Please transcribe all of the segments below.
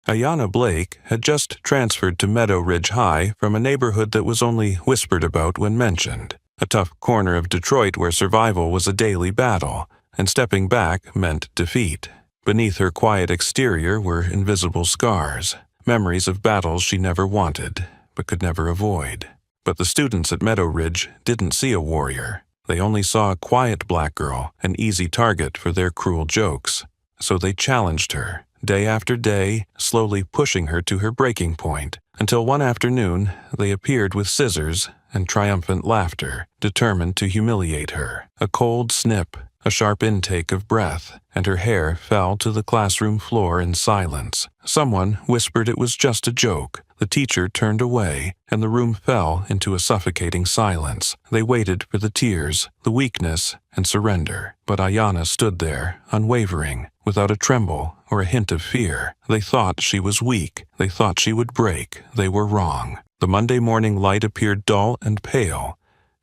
Ayanna Blake had just transferred to Meadow Ridge High from a neighborhood that was only whispered about when mentioned, a tough corner of Detroit where survival was a daily battle, and stepping back meant defeat. Beneath her quiet exterior were invisible scars, memories of battles she never wanted, but could never avoid. But the students at Meadow Ridge didn't see a warrior. They only saw a quiet black girl, an easy target for their cruel jokes. So they challenged her, day after day, slowly pushing her to her breaking point, until one afternoon they appeared with scissors and triumphant laughter, determined to humiliate her. A cold snip, a sharp intake of breath, and her hair fell to the classroom floor in silence. Someone whispered it was just a joke. The teacher turned away, and the room fell into a suffocating silence. They waited for the tears, the weakness, and surrender. But Ayanna stood there, unwavering, without a tremble or a hint of fear. They thought she was weak. They thought she would break. They were wrong. The Monday morning light appeared dull and pale,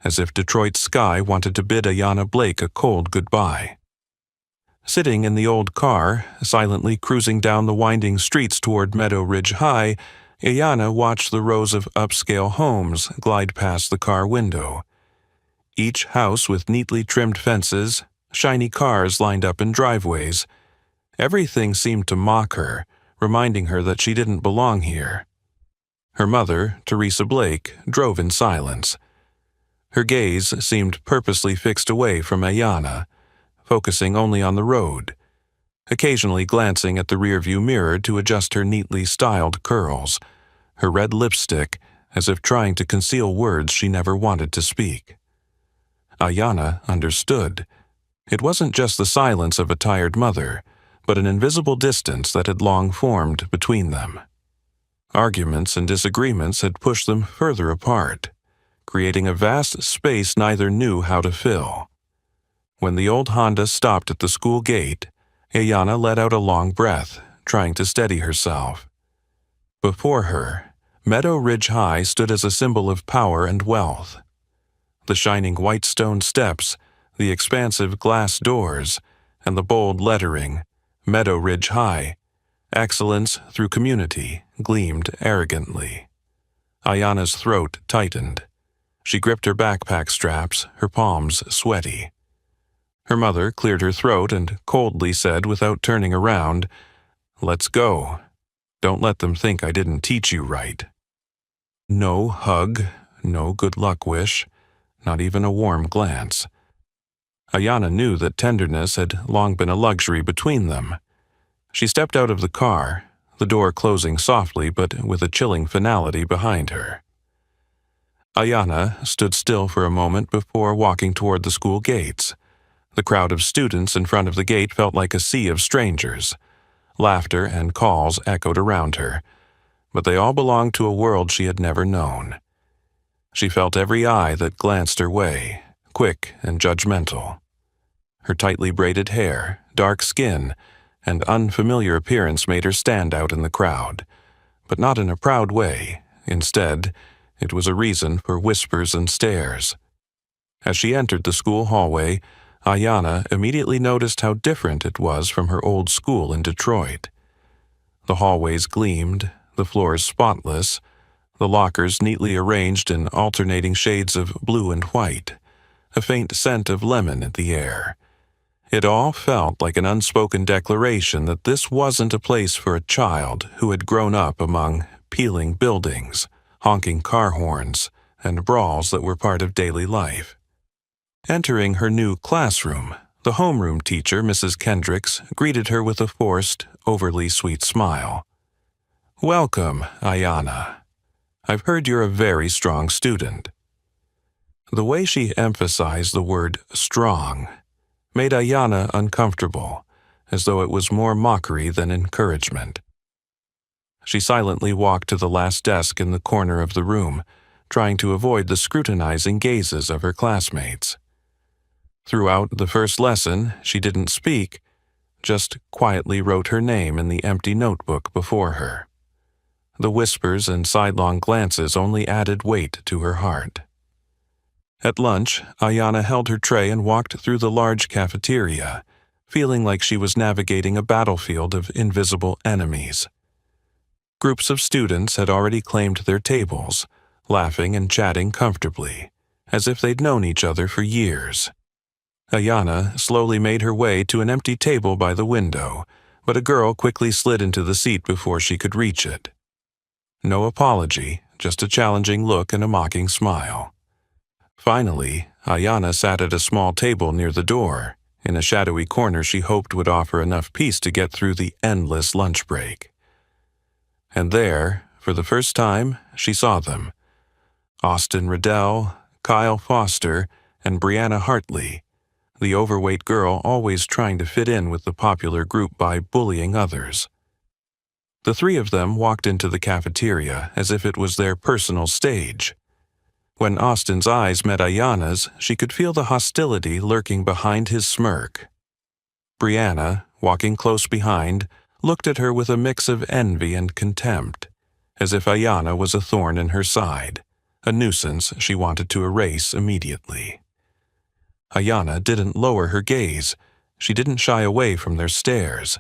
as if Detroit's sky wanted to bid Ayanna Blake a cold goodbye. Sitting in the old car, silently cruising down the winding streets toward Meadow Ridge High, Ayanna watched the rows of upscale homes glide past the car window. Each house with neatly trimmed fences, shiny cars lined up in driveways. Everything seemed to mock her, reminding her that she didn't belong here. Her mother, Teresa Blake, drove in silence. Her gaze seemed purposely fixed away from Ayanna, focusing only on the road, occasionally glancing at the rearview mirror to adjust her neatly styled curls, her red lipstick as if trying to conceal words she never wanted to speak. Ayanna understood. It wasn't just the silence of a tired mother, but an invisible distance that had long formed between them. Arguments and disagreements had pushed them further apart, creating a vast space neither knew how to fill. When the old Honda stopped at the school gate, Ayanna let out a long breath, trying to steady herself. Before her, Meadow Ridge High stood as a symbol of power and wealth. The shining white stone steps, the expansive glass doors, and the bold lettering, Meadow Ridge High, excellence through community, gleamed arrogantly. Ayanna's throat tightened. She gripped her backpack straps, her palms sweaty. Her mother cleared her throat and coldly said without turning around, "Let's go. Don't let them think I didn't teach you right." No hug, no good luck wish, not even a warm glance. Ayanna knew that tenderness had long been a luxury between them. She stepped out of the car, the door closing softly but with a chilling finality behind her. Ayanna stood still for a moment before walking toward the school gates. The crowd of students in front of the gate felt like a sea of strangers. Laughter and calls echoed around her, but they all belonged to a world she had never known. She felt every eye that glanced her way, quick and judgmental. Her tightly braided hair, dark skin, and unfamiliar appearance made her stand out in the crowd, but not in a proud way. Instead, it was a reason for whispers and stares. As she entered the school hallway, Ayanna immediately noticed how different it was from her old school in Detroit. The hallways gleamed, the floors spotless, the lockers neatly arranged in alternating shades of blue and white, a faint scent of lemon in the air. It all felt like an unspoken declaration that this wasn't a place for a child who had grown up among peeling buildings, honking car horns, and brawls that were part of daily life. Entering her new classroom, the homeroom teacher, Mrs. Kendricks, greeted her with a forced, overly sweet smile. "Welcome, Ayanna. I've heard you're a very strong student." The way she emphasized the word strong made Ayanna uncomfortable, as though it was more mockery than encouragement. She silently walked to the last desk in the corner of the room, trying to avoid the scrutinizing gazes of her classmates. Throughout the first lesson, she didn't speak, just quietly wrote her name in the empty notebook before her. The whispers and sidelong glances only added weight to her heart. At lunch, Ayanna held her tray and walked through the large cafeteria, feeling like she was navigating a battlefield of invisible enemies. Groups of students had already claimed their tables, laughing and chatting comfortably, as if they'd known each other for years. Ayana slowly made her way to an empty table by the window, but a girl quickly slid into the seat before she could reach it. No apology, just a challenging look and a mocking smile. Finally, Ayana sat at a small table near the door, in a shadowy corner she hoped would offer enough peace to get through the endless lunch break. And there, for the first time, she saw them. Austin Riddell, Kyle Foster, and Brianna Hartley, the overweight girl always trying to fit in with the popular group by bullying others. The three of them walked into the cafeteria as if it was their personal stage. When Austin's eyes met Ayana's, she could feel the hostility lurking behind his smirk. Brianna, walking close behind, looked at her with a mix of envy and contempt, as if Ayana was a thorn in her side, a nuisance she wanted to erase immediately. Ayana didn't lower her gaze. She didn't shy away from their stares.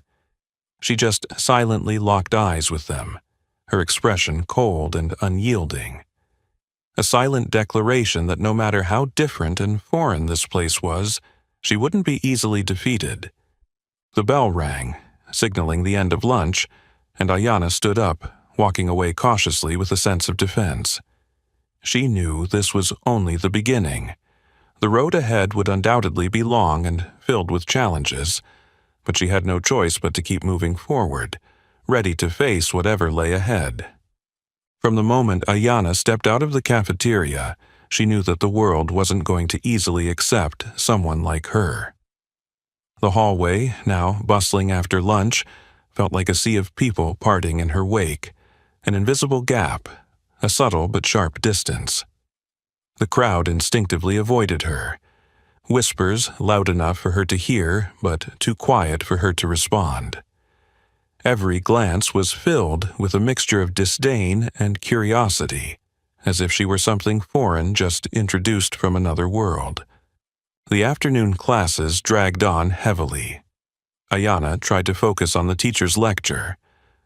She just silently locked eyes with them, her expression cold and unyielding. A silent declaration that no matter how different and foreign this place was, she wouldn't be easily defeated. The bell rang, signaling the end of lunch, and Ayana stood up, walking away cautiously with a sense of defense. She knew this was only the beginning. The road ahead would undoubtedly be long and filled with challenges, but she had no choice but to keep moving forward, ready to face whatever lay ahead. From the moment Ayana stepped out of the cafeteria, she knew that the world wasn't going to easily accept someone like her. The hallway, now bustling after lunch, felt like a sea of people parting in her wake, an invisible gap, a subtle but sharp distance. The crowd instinctively avoided her. Whispers loud enough for her to hear, but too quiet for her to respond. Every glance was filled with a mixture of disdain and curiosity, as if she were something foreign just introduced from another world. The afternoon classes dragged on heavily. Ayana tried to focus on the teacher's lecture,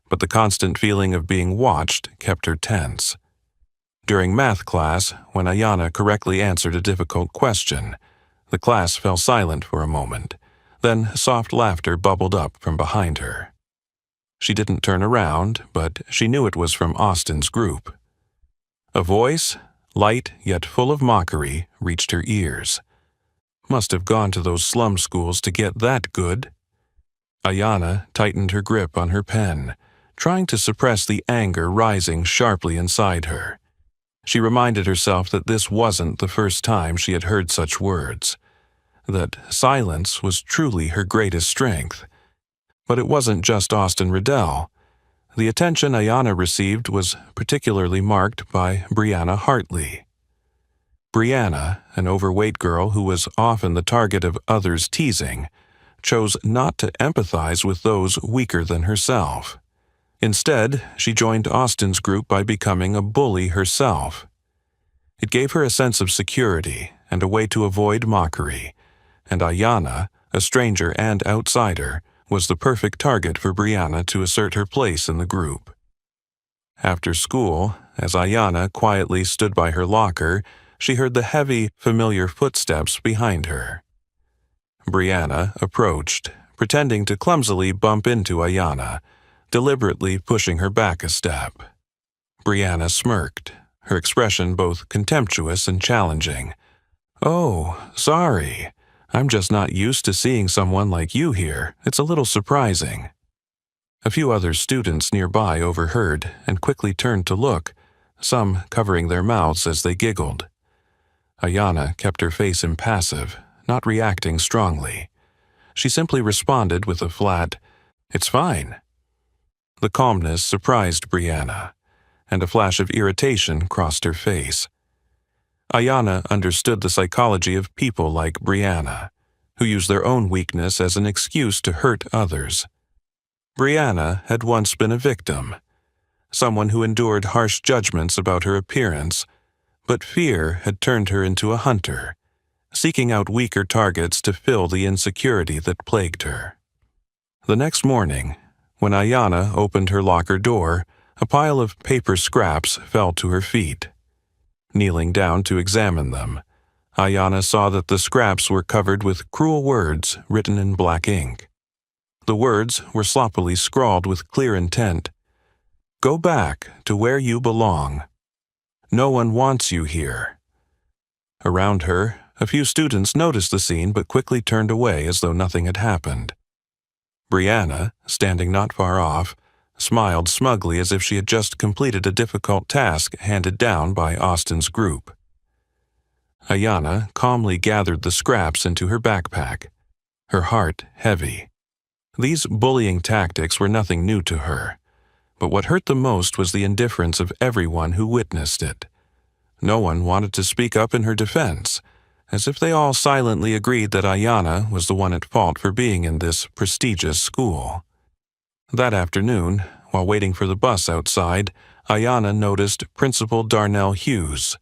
but the constant feeling of being watched kept her tense. During math class, when Ayana correctly answered a difficult question, the class fell silent for a moment, then soft laughter bubbled up from behind her. She didn't turn around, but she knew it was from Austin's group. A voice, light yet full of mockery, reached her ears. Must have gone to those slum schools to get that good. Ayana tightened her grip on her pen, trying to suppress the anger rising sharply inside her. She reminded herself that this wasn't the first time she had heard such words, that silence was truly her greatest strength. But it wasn't just Austin Riddell. The attention Ayana received was particularly marked by Brianna Hartley. Brianna, an overweight girl who was often the target of others' teasing, chose not to empathize with those weaker than herself. Instead, she joined Austin's group by becoming a bully herself. It gave her a sense of security and a way to avoid mockery, and Ayana, a stranger and outsider, was the perfect target for Brianna to assert her place in the group. After school, as Ayana quietly stood by her locker, she heard the heavy, familiar footsteps behind her. Brianna approached, pretending to clumsily bump into Ayana, deliberately pushing her back a step. Brianna smirked, her expression both contemptuous and challenging. "Oh, sorry. I'm just not used to seeing someone like you here. It's a little surprising." A few other students nearby overheard and quickly turned to look, some covering their mouths as they giggled. Ayana kept her face impassive, not reacting strongly. She simply responded with a flat, "It's fine." The calmness surprised Brianna, and a flash of irritation crossed her face. Ayana understood the psychology of people like Brianna, who use their own weakness as an excuse to hurt others. Brianna had once been a victim, someone who endured harsh judgments about her appearance, but fear had turned her into a hunter, seeking out weaker targets to fill the insecurity that plagued her. The next morning, when Ayana opened her locker door, A pile of paper scraps fell to her feet. Kneeling down to examine them, Ayanna saw that the scraps were covered with cruel words written in black ink. The words were sloppily scrawled with clear intent. "Go back to where you belong. No one wants you here." Around her, a few students noticed the scene but quickly turned away as though nothing had happened. Brianna, standing not far off, smiled smugly as if she had just completed a difficult task handed down by Austin's group. Ayanna calmly gathered the scraps into her backpack, her heart heavy. These bullying tactics were nothing new to her, but what hurt the most was the indifference of everyone who witnessed it. No one wanted to speak up in her defense, as if they all silently agreed that Ayanna was the one at fault for being in this prestigious school. That afternoon, while waiting for the bus outside, Ayanna noticed Principal Darnell Hughes,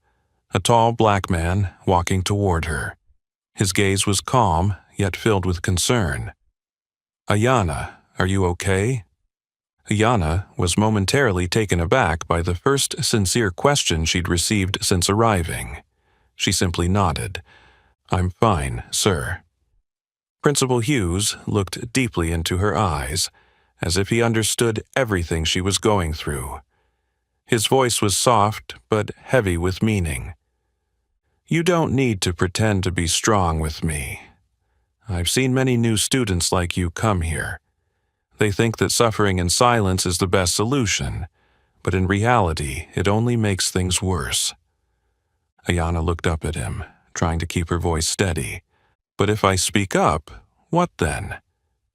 a tall black man, walking toward her. His gaze was calm, yet filled with concern. "Ayanna, are you okay?" Ayanna was momentarily taken aback by the first sincere question she'd received since arriving. She simply nodded. "I'm fine, sir." Principal Hughes looked deeply into her eyes, as if he understood everything she was going through. His voice was soft but heavy with meaning. "You don't need to pretend to be strong with me. I've seen many new students like you come here. They think that suffering in silence is the best solution, but in reality, it only makes things worse." Ayanna looked up at him, trying to keep her voice steady. "But if I speak up, what then?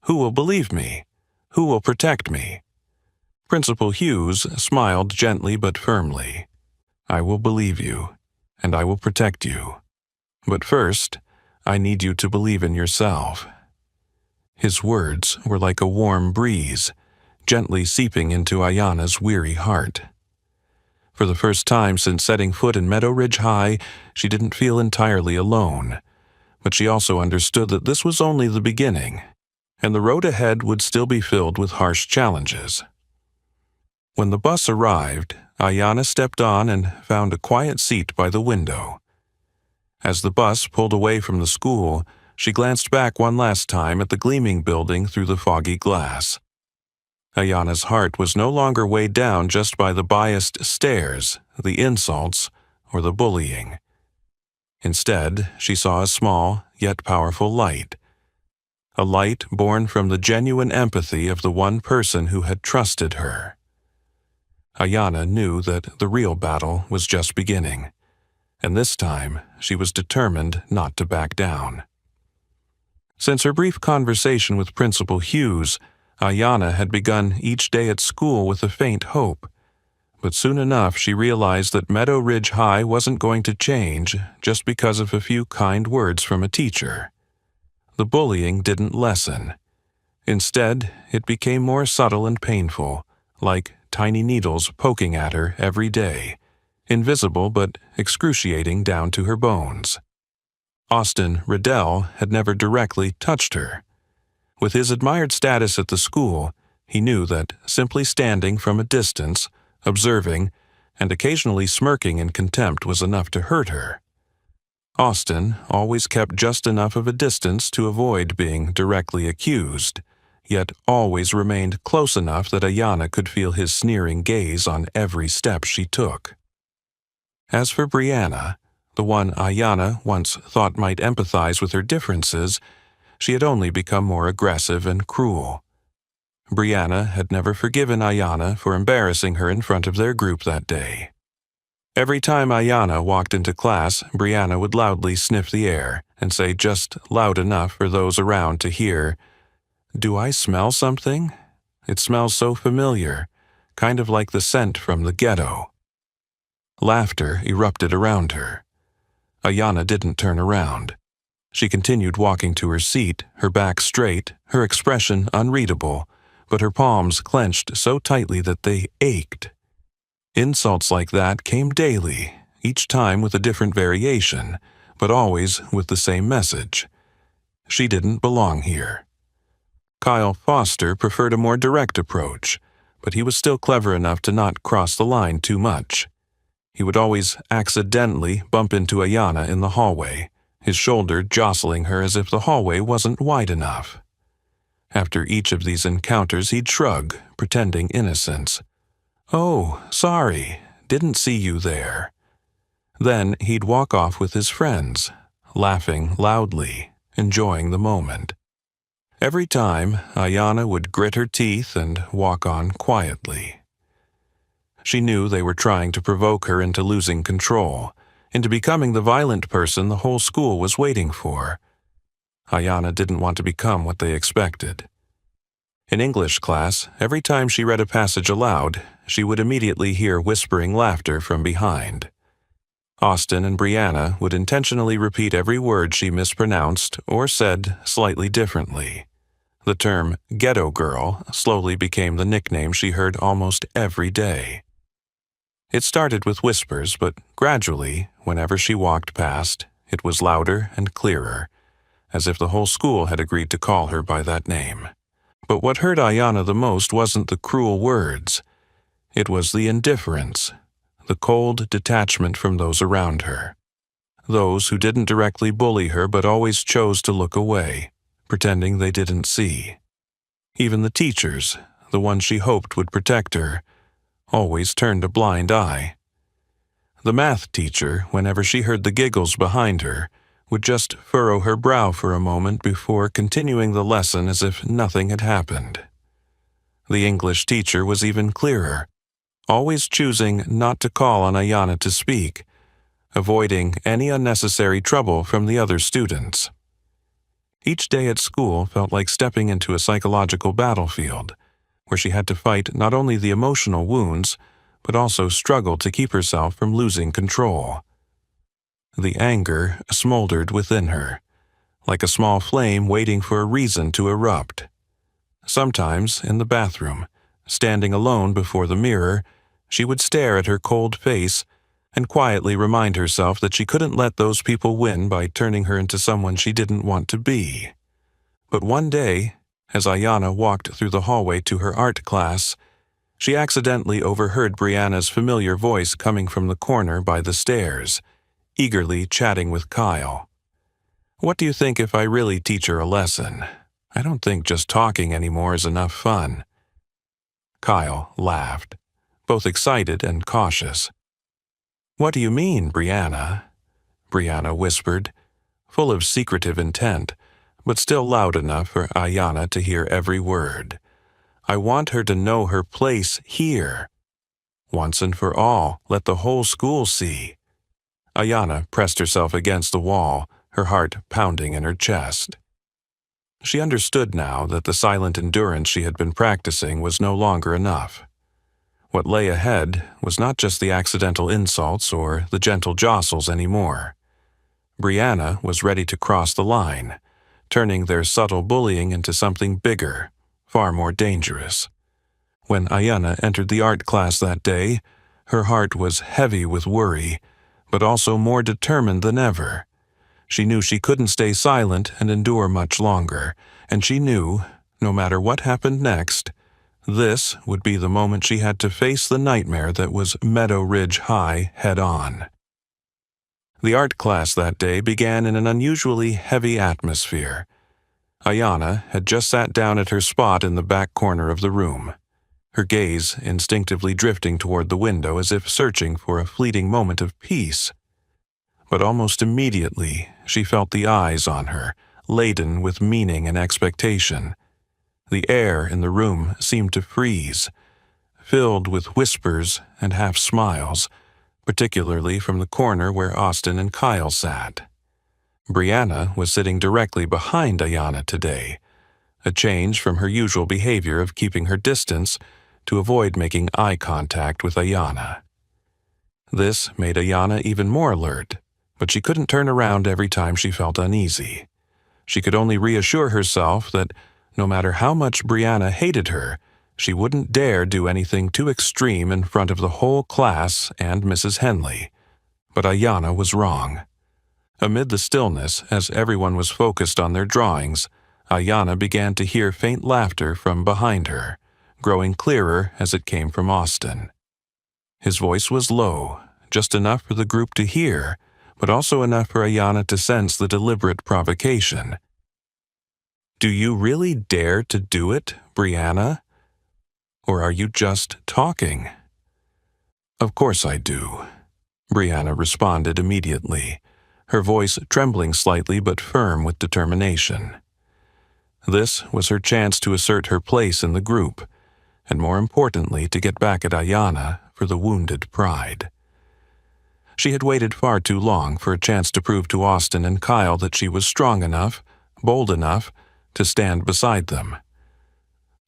Who will believe me? Who will protect me?" Principal Hughes smiled gently but firmly. "I will believe you, and I will protect you. But first, I need you to believe in yourself." His words were like a warm breeze, gently seeping into Ayanna's weary heart. For the first time since setting foot in Meadow Ridge High, she didn't feel entirely alone. But she also understood that this was only the beginning, and the road ahead would still be filled with harsh challenges. When the bus arrived, Ayanna stepped on and found a quiet seat by the window. As the bus pulled away from the school, she glanced back one last time at the gleaming building through the foggy glass. Ayanna's heart was no longer weighed down just by the biased stares, the insults, or the bullying. Instead, she saw a small, yet powerful light. A light born from the genuine empathy of the one person who had trusted her. Ayanna knew that the real battle was just beginning, and this time she was determined not to back down. Since her brief conversation with Principal Hughes, Ayanna had begun each day at school with a faint hope. But soon enough she realized that Meadow Ridge High wasn't going to change just because of a few kind words from a teacher. The bullying didn't lessen. Instead, it became more subtle and painful, like tiny needles poking at her every day, invisible but excruciating down to her bones. Austin Riddell had never directly touched her. With his admired status at the school, he knew that simply standing from a distance, observing, and occasionally smirking in contempt was enough to hurt her. Austin always kept just enough of a distance to avoid being directly accused, yet always remained close enough that Ayanna could feel his sneering gaze on every step she took. As for Brianna, the one Ayanna once thought might empathize with her differences, she had only become more aggressive and cruel. Brianna had never forgiven Ayanna for embarrassing her in front of their group that day. Every time Ayanna walked into class, Brianna would loudly sniff the air and say just loud enough for those around to hear, "Do I smell something? It smells so familiar, kind of like the scent from the ghetto." Laughter erupted around her. Ayanna didn't turn around. She continued walking to her seat, her back straight, her expression unreadable, but her palms clenched so tightly that they ached. Insults like that came daily, each time with a different variation, but always with the same message. She didn't belong here. Kyle Foster preferred a more direct approach, but he was still clever enough to not cross the line too much. He would always accidentally bump into Ayana in the hallway, his shoulder jostling her as if the hallway wasn't wide enough. After each of these encounters, he'd shrug, pretending innocence. "Oh, sorry, didn't see you there." Then he'd walk off with his friends, laughing loudly, enjoying the moment. Every time, Ayana would grit her teeth and walk on quietly. She knew they were trying to provoke her into losing control, into becoming the violent person the whole school was waiting for. Ayana didn't want to become what they expected. In English class, every time she read a passage aloud, she would immediately hear whispering laughter from behind. Austin and Brianna would intentionally repeat every word she mispronounced or said slightly differently. The term "ghetto girl" slowly became the nickname she heard almost every day. It started with whispers, but gradually, whenever she walked past, it was louder and clearer, as if the whole school had agreed to call her by that name. But what hurt Ayana the most wasn't the cruel words. It was the indifference, the cold detachment from those around her. Those who didn't directly bully her but always chose to look away, pretending they didn't see. Even the teachers, the ones she hoped would protect her, always turned a blind eye. The math teacher, whenever she heard the giggles behind her, would just furrow her brow for a moment before continuing the lesson as if nothing had happened. The English teacher was even clearer, always choosing not to call on Ayana to speak, avoiding any unnecessary trouble from the other students. Each day at school felt like stepping into a psychological battlefield, where she had to fight not only the emotional wounds, but also struggle to keep herself from losing control. The anger smoldered within her, like a small flame waiting for a reason to erupt. Sometimes, in the bathroom, standing alone before the mirror, she would stare at her cold face and quietly remind herself that she couldn't let those people win by turning her into someone she didn't want to be. But one day, as Ayana walked through the hallway to her art class, she accidentally overheard Brianna's familiar voice coming from the corner by the stairs, eagerly chatting with Kyle. "What do you think if I really teach her a lesson? I don't think just talking anymore is enough fun." Kyle laughed, both excited and cautious. "What do you mean, Brianna?" Brianna whispered, full of secretive intent, but still loud enough for Ayana to hear every word. "I want her to know her place here. Once and for all, let the whole school see." Ayana pressed herself against the wall, her heart pounding in her chest. She understood now that the silent endurance she had been practicing was no longer enough. What lay ahead was not just the accidental insults or the gentle jostles anymore. Brianna was ready to cross the line, turning their subtle bullying into something bigger, far more dangerous. When Ayana entered the art class that day, her heart was heavy with worry, but also more determined than ever. She knew she couldn't stay silent and endure much longer, and she knew, no matter what happened next, this would be the moment she had to face the nightmare that was Meadow Ridge High head-on. The art class that day began in an unusually heavy atmosphere. Ayana had just sat down at her spot in the back corner of the room, her gaze instinctively drifting toward the window as if searching for a fleeting moment of peace. But almost immediately, she felt the eyes on her, laden with meaning and expectation. The air in the room seemed to freeze, filled with whispers and half-smiles, particularly from the corner where Austin and Kyle sat. Brianna was sitting directly behind Ayana today, a change from her usual behavior of keeping her distance to avoid making eye contact with Ayana. This made Ayana even more alert, but she couldn't turn around every time she felt uneasy. She could only reassure herself that no matter how much Brianna hated her, she wouldn't dare do anything too extreme in front of the whole class and Mrs. Henley. But Ayana was wrong. Amid the stillness, as everyone was focused on their drawings, Ayana began to hear faint laughter from behind her, growing clearer as it came from Austin. His voice was low, just enough for the group to hear, but also enough for Ayanna to sense the deliberate provocation. "Do you really dare to do it, Brianna? Or are you just talking?" "Of course I do," Brianna responded immediately, her voice trembling slightly but firm with determination. This was her chance to assert her place in the group, and more importantly to get back at Ayanna for the wounded pride. She had waited far too long for a chance to prove to Austin and Kyle that she was strong enough, bold enough, to stand beside them.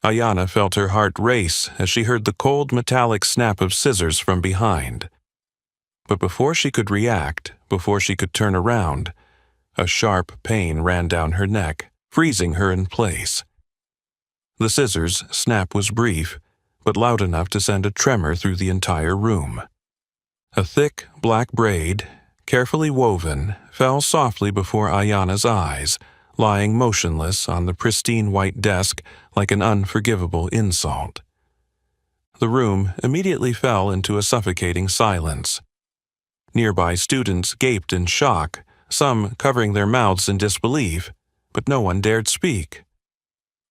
Ayanna felt her heart race as she heard the cold metallic snap of scissors from behind. But before she could react, before she could turn around, a sharp pain ran down her neck, freezing her in place. The scissors' snap was brief, but loud enough to send a tremor through the entire room. A thick, black braid, carefully woven, fell softly before Ayanna's eyes, lying motionless on the pristine white desk like an unforgivable insult. The room immediately fell into a suffocating silence. Nearby students gaped in shock, some covering their mouths in disbelief, but no one dared speak.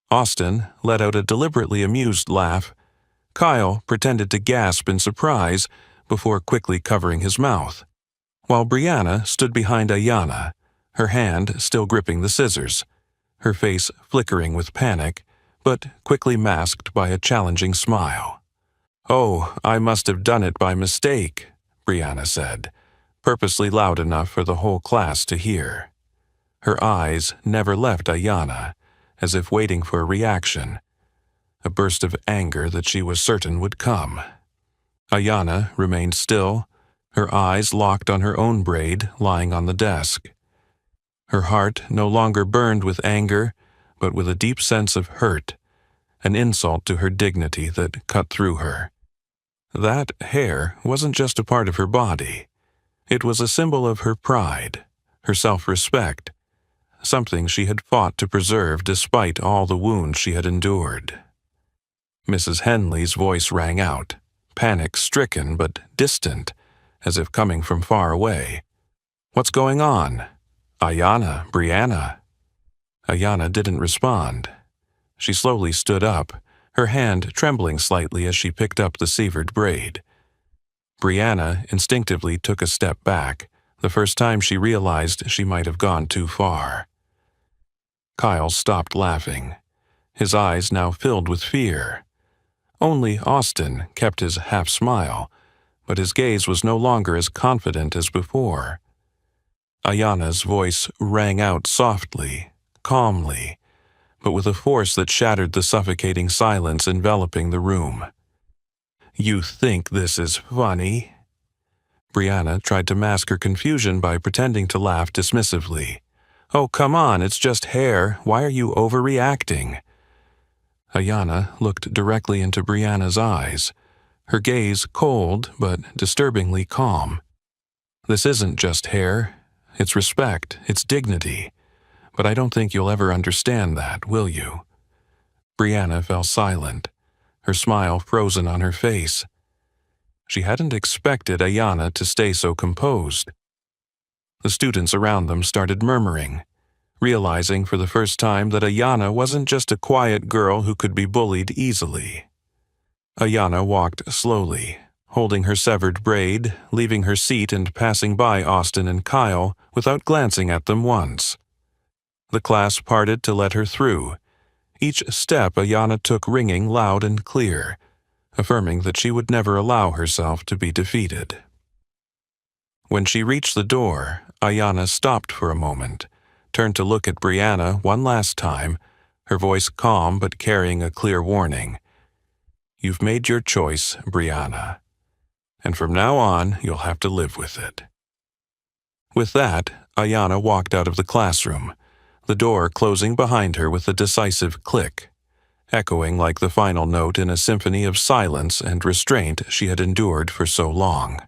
Austin let out a deliberately amused laugh. Kyle pretended to gasp in surprise before quickly covering his mouth, while Brianna stood behind Ayanna, her hand still gripping the scissors, her face flickering with panic, but quickly masked by a challenging smile. "Oh, I must have done it by mistake," Brianna said, purposely loud enough for the whole class to hear. Her eyes never left Ayanna, as if waiting for a reaction, a burst of anger that she was certain would come. Ayanna remained still, her eyes locked on her own braid lying on the desk. Her heart no longer burned with anger, but with a deep sense of hurt, an insult to her dignity that cut through her. That hair wasn't just a part of her body. It was a symbol of her pride, her self-respect, something she had fought to preserve despite all the wounds she had endured. Mrs. Henley's voice rang out, panic-stricken but distant, as if coming from far away. "What's going on? Ayanna, Brianna?" Ayanna didn't respond. She slowly stood up, her hand trembling slightly as she picked up the severed braid. Brianna instinctively took a step back, the first time she realized she might have gone too far. Kyle stopped laughing, his eyes now filled with fear. Only Austin kept his half-smile, but his gaze was no longer as confident as before. Ayanna's voice rang out softly, calmly, but with a force that shattered the suffocating silence enveloping the room. "You think this is funny?" Brianna tried to mask her confusion by pretending to laugh dismissively. "Oh, come on, it's just hair. Why are you overreacting?" Ayanna looked directly into Brianna's eyes, her gaze cold but disturbingly calm. "This isn't just hair. It's respect, it's dignity. But I don't think you'll ever understand that, will you?" Brianna fell silent, her smile frozen on her face. She hadn't expected Ayanna to stay so composed. The students around them started murmuring, realizing for the first time that Ayanna wasn't just a quiet girl who could be bullied easily. Ayanna walked slowly, holding her severed braid, leaving her seat and passing by Austin and Kyle without glancing at them once. The class parted to let her through, each step Ayanna took ringing loud and clear, affirming that she would never allow herself to be defeated. When she reached the door, Ayanna stopped for a moment, turned to look at Brianna one last time, her voice calm but carrying a clear warning. "You've made your choice, Brianna, and from now on you'll have to live with it." With that, Ayanna walked out of the classroom, the door closing behind her with a decisive click, echoing like the final note in a symphony of silence and restraint she had endured for so long.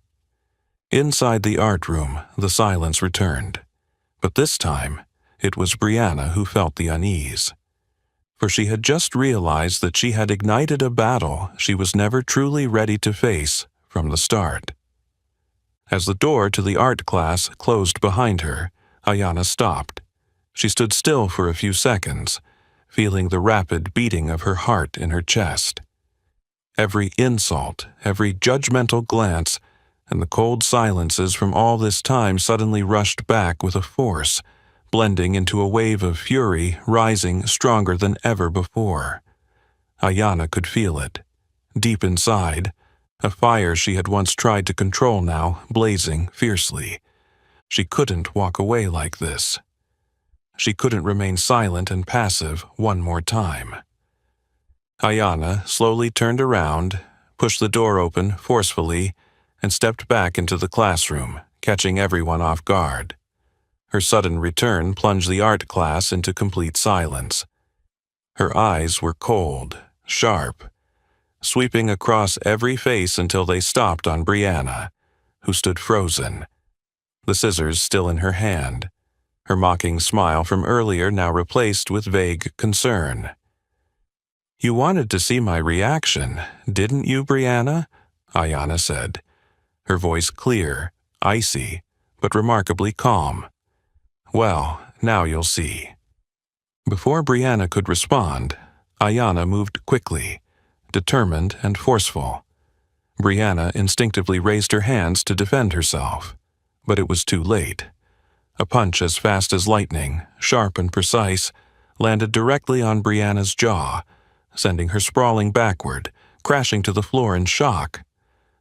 Inside the art room, the silence returned, but this time it was Brianna who felt the unease. for she had just realized that she had ignited a battle she was never truly ready to face from the start. As the door to the art class closed behind her, Ayanna stopped. She stood still for a few seconds, feeling the rapid beating of her heart in her chest. Every insult, every judgmental glance, and the cold silences from all this time suddenly rushed back with a force, blending into a wave of fury rising stronger than ever before. Ayanna could feel it. Deep inside, a fire she had once tried to control now blazing fiercely. She couldn't walk away like this. She couldn't remain silent and passive one more time. Ayanna slowly turned around, pushed the door open forcefully, and stepped back into the classroom, catching everyone off guard. Her sudden return plunged the art class into complete silence. Her eyes were cold, sharp, sweeping across every face until they stopped on Brianna, who stood frozen, the scissors still in her hand, her mocking smile from earlier now replaced with vague concern. "You wanted to see my reaction, didn't you, Brianna?" Ayanna said, her voice clear, icy, but remarkably calm. "Well, now you'll see." Before Brianna could respond, Ayanna moved quickly, determined and forceful. Brianna instinctively raised her hands to defend herself, but it was too late. A punch as fast as lightning, sharp and precise, landed directly on Brianna's jaw, sending her sprawling backward, crashing to the floor in shock.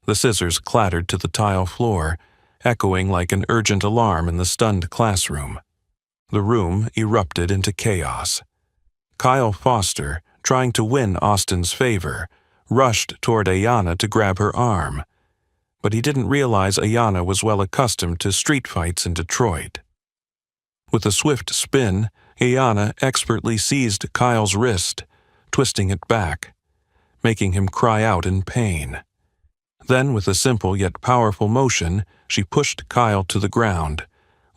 The scissors clattered to the tile floor, echoing like an urgent alarm in the stunned classroom. The room erupted into chaos. Kyle Foster, trying to win Austin's favor, rushed toward Ayanna to grab her arm. But he didn't realize Ayanna was well accustomed to street fights in Detroit. With a swift spin, Ayanna expertly seized Kyle's wrist, twisting it back, making him cry out in pain. Then, with a simple yet powerful motion, she pushed Kyle to the ground,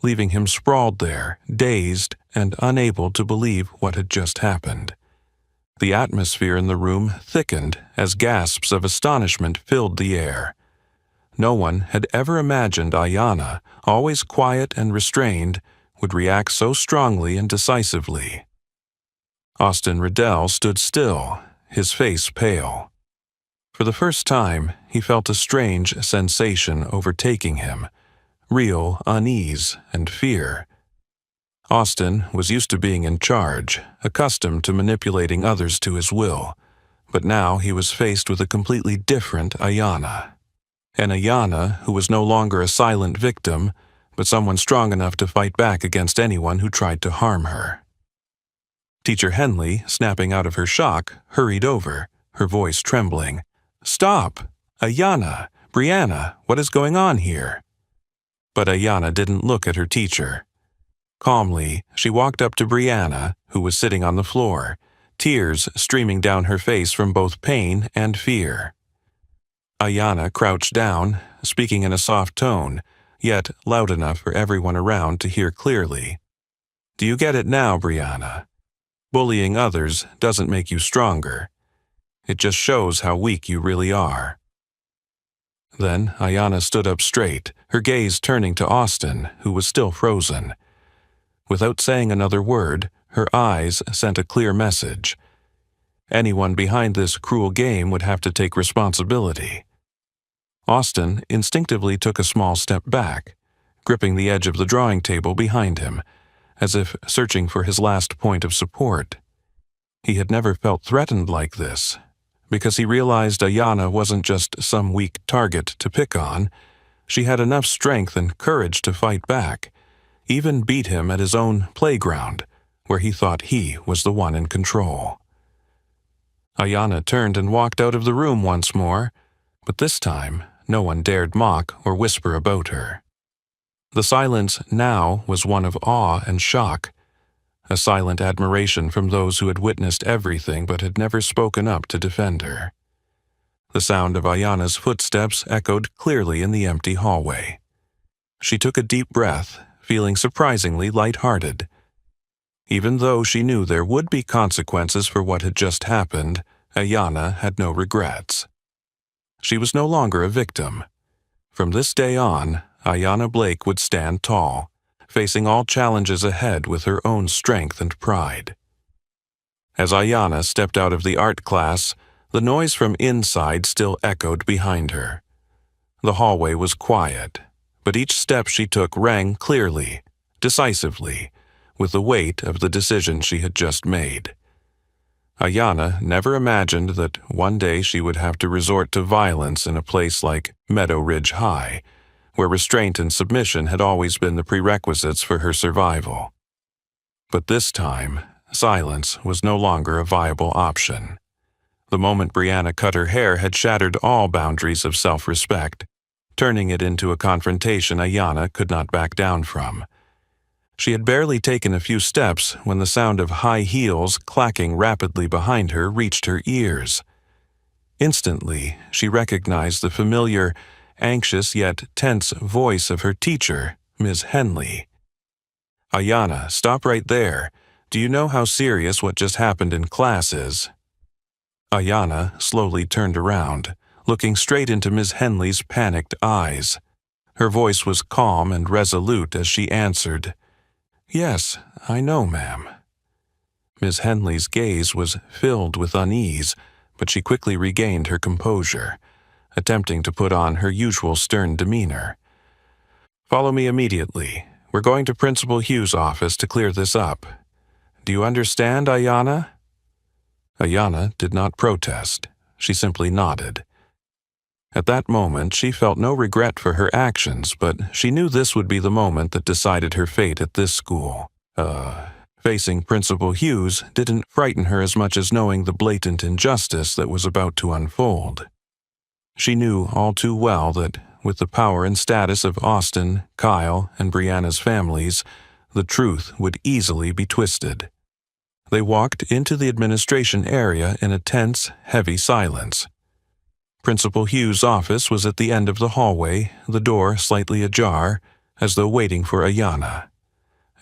leaving him sprawled there, dazed and unable to believe what had just happened. The atmosphere in the room thickened as gasps of astonishment filled the air. No one had ever imagined Ayanna, always quiet and restrained, would react so strongly and decisively. Austin Riddell stood still, his face pale. For the first time, he felt a strange sensation overtaking him, real unease and fear. Austin was used to being in charge, accustomed to manipulating others to his will, but now he was faced with a completely different Ayanna. An Ayanna who was no longer a silent victim, but someone strong enough to fight back against anyone who tried to harm her. Teacher Henley, snapping out of her shock, hurried over, her voice trembling. "Stop! Ayanna! Brianna, what is going on here?" But Ayanna didn't look at her teacher. Calmly, she walked up to Brianna, who was sitting on the floor, tears streaming down her face from both pain and fear. Ayanna crouched down, speaking in a soft tone, yet loud enough for everyone around to hear clearly. "Do you get it now, Brianna? Bullying others doesn't make you stronger. It just shows how weak you really are." Then Ayanna stood up straight, her gaze turning to Austin, who was still frozen. Without saying another word, her eyes sent a clear message. Anyone behind this cruel game would have to take responsibility. Austin instinctively took a small step back, gripping the edge of the drawing table behind him, as if searching for his last point of support. He had never felt threatened like this, because he realized Ayanna wasn't just some weak target to pick on. She had enough strength and courage to fight back, even beat him at his own playground, where he thought he was the one in control. Ayanna turned and walked out of the room once more, but this time no one dared mock or whisper about her. The silence now was one of awe and shock, a silent admiration from those who had witnessed everything but had never spoken up to defend her. The sound of Ayanna's footsteps echoed clearly in the empty hallway. She took a deep breath, feeling surprisingly light-hearted. Even though she knew there would be consequences for what had just happened, Ayanna had no regrets. She was no longer a victim. From this day on, Ayanna Blake would stand tall, facing all challenges ahead with her own strength and pride. As Ayanna stepped out of the art class, the noise from inside still echoed behind her. The hallway was quiet, but each step she took rang clearly, decisively, with the weight of the decision she had just made. Ayanna never imagined that one day she would have to resort to violence in a place like Meadow Ridge High, where restraint and submission had always been the prerequisites for her survival. But this time, silence was no longer a viable option. The moment Brianna cut her hair had shattered all boundaries of self-respect, turning it into a confrontation Ayanna could not back down from. She had barely taken a few steps when the sound of high heels clacking rapidly behind her reached her ears. Instantly, she recognized the familiar, anxious yet tense voice of her teacher, Ms. Henley. "Ayanna, stop right there. Do you know how serious what just happened in class is?" Ayanna slowly turned around, looking straight into Ms. Henley's panicked eyes. Her voice was calm and resolute as she answered, "Yes, I know, ma'am." Ms. Henley's gaze was filled with unease, but she quickly regained her composure, attempting to put on her usual stern demeanor. "Follow me immediately. We're going to Principal Hughes' office to clear this up. Do you understand, Ayanna?" Ayanna did not protest. She simply nodded. At that moment, she felt no regret for her actions, but she knew this would be the moment that decided her fate at this school. Facing Principal Hughes didn't frighten her as much as knowing the blatant injustice that was about to unfold. She knew all too well that, with the power and status of Austin, Kyle, and Brianna's families, the truth would easily be twisted. They walked into the administration area in a tense, heavy silence. Principal Hughes' office was at the end of the hallway, the door slightly ajar, as though waiting for Ayanna.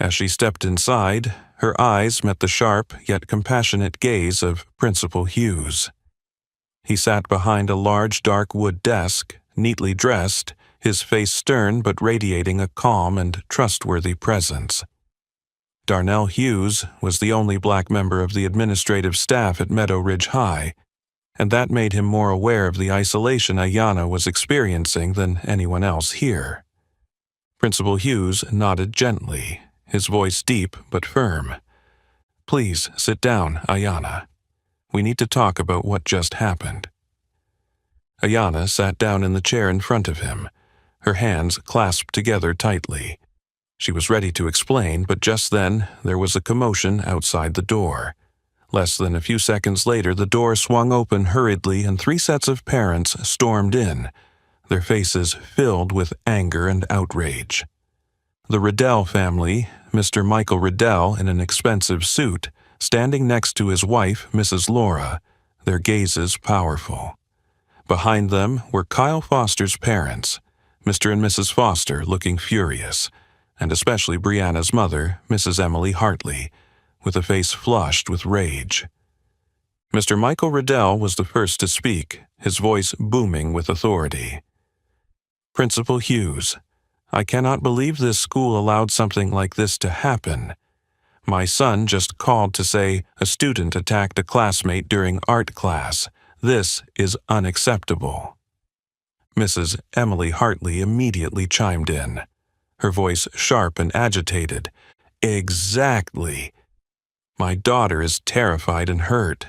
As she stepped inside, her eyes met the sharp yet compassionate gaze of Principal Hughes. He sat behind a large dark wood desk, neatly dressed, his face stern but radiating a calm and trustworthy presence. Darnell Hughes was the only black member of the administrative staff at Meadow Ridge High, and that made him more aware of the isolation Ayanna was experiencing than anyone else here. Principal Hughes nodded gently, his voice deep but firm. "Please sit down, Ayanna. We need to talk about what just happened." Ayanna sat down in the chair in front of him, her hands clasped together tightly. She was ready to explain, but just then there was a commotion outside the door. Less than a few seconds later, the door swung open hurriedly and 3 sets of parents stormed in, their faces filled with anger and outrage. The Riddell family, Mr. Michael Riddell in an expensive suit, standing next to his wife, Mrs. Laura, their gazes powerful. Behind them were Kyle Foster's parents, Mr. and Mrs. Foster looking furious, and especially Brianna's mother, Mrs. Emily Hartley, with a face flushed with rage. Mr. Michael Riddell was the first to speak, his voice booming with authority. "Principal Hughes, I cannot believe this school allowed something like this to happen. My son just called to say a student attacked a classmate during art class. This is unacceptable." Mrs. Emily Hartley immediately chimed in, her voice sharp and agitated. "Exactly. My daughter is terrified and hurt.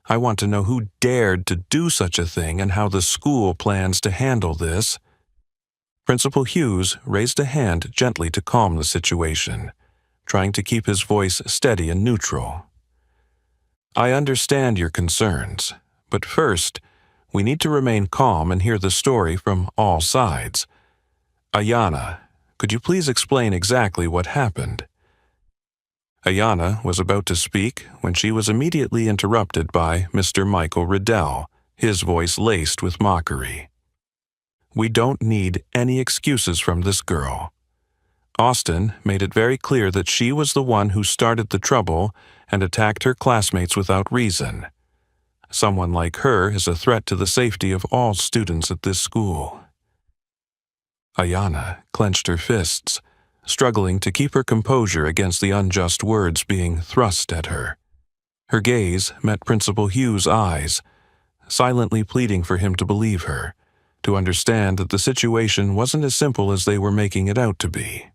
I want to know who dared to do such a thing and how the school plans to handle this." Principal Hughes raised a hand gently to calm the situation, trying to keep his voice steady and neutral. "I understand your concerns, but first, we need to remain calm and hear the story from all sides. Ayanna, could you please explain exactly what happened?" Ayanna was about to speak when she was immediately interrupted by Mr. Michael Riddell, his voice laced with mockery. "We don't need any excuses from this girl. Austin made it very clear that she was the one who started the trouble and attacked her classmates without reason. Someone like her is a threat to the safety of all students at this school. Ayanna clenched her fists, struggling to keep her composure against the unjust words being thrust at her. Her gaze met Principal Hughes' eyes, silently pleading for him to believe her, to understand that the situation wasn't as simple as they were making it out to be.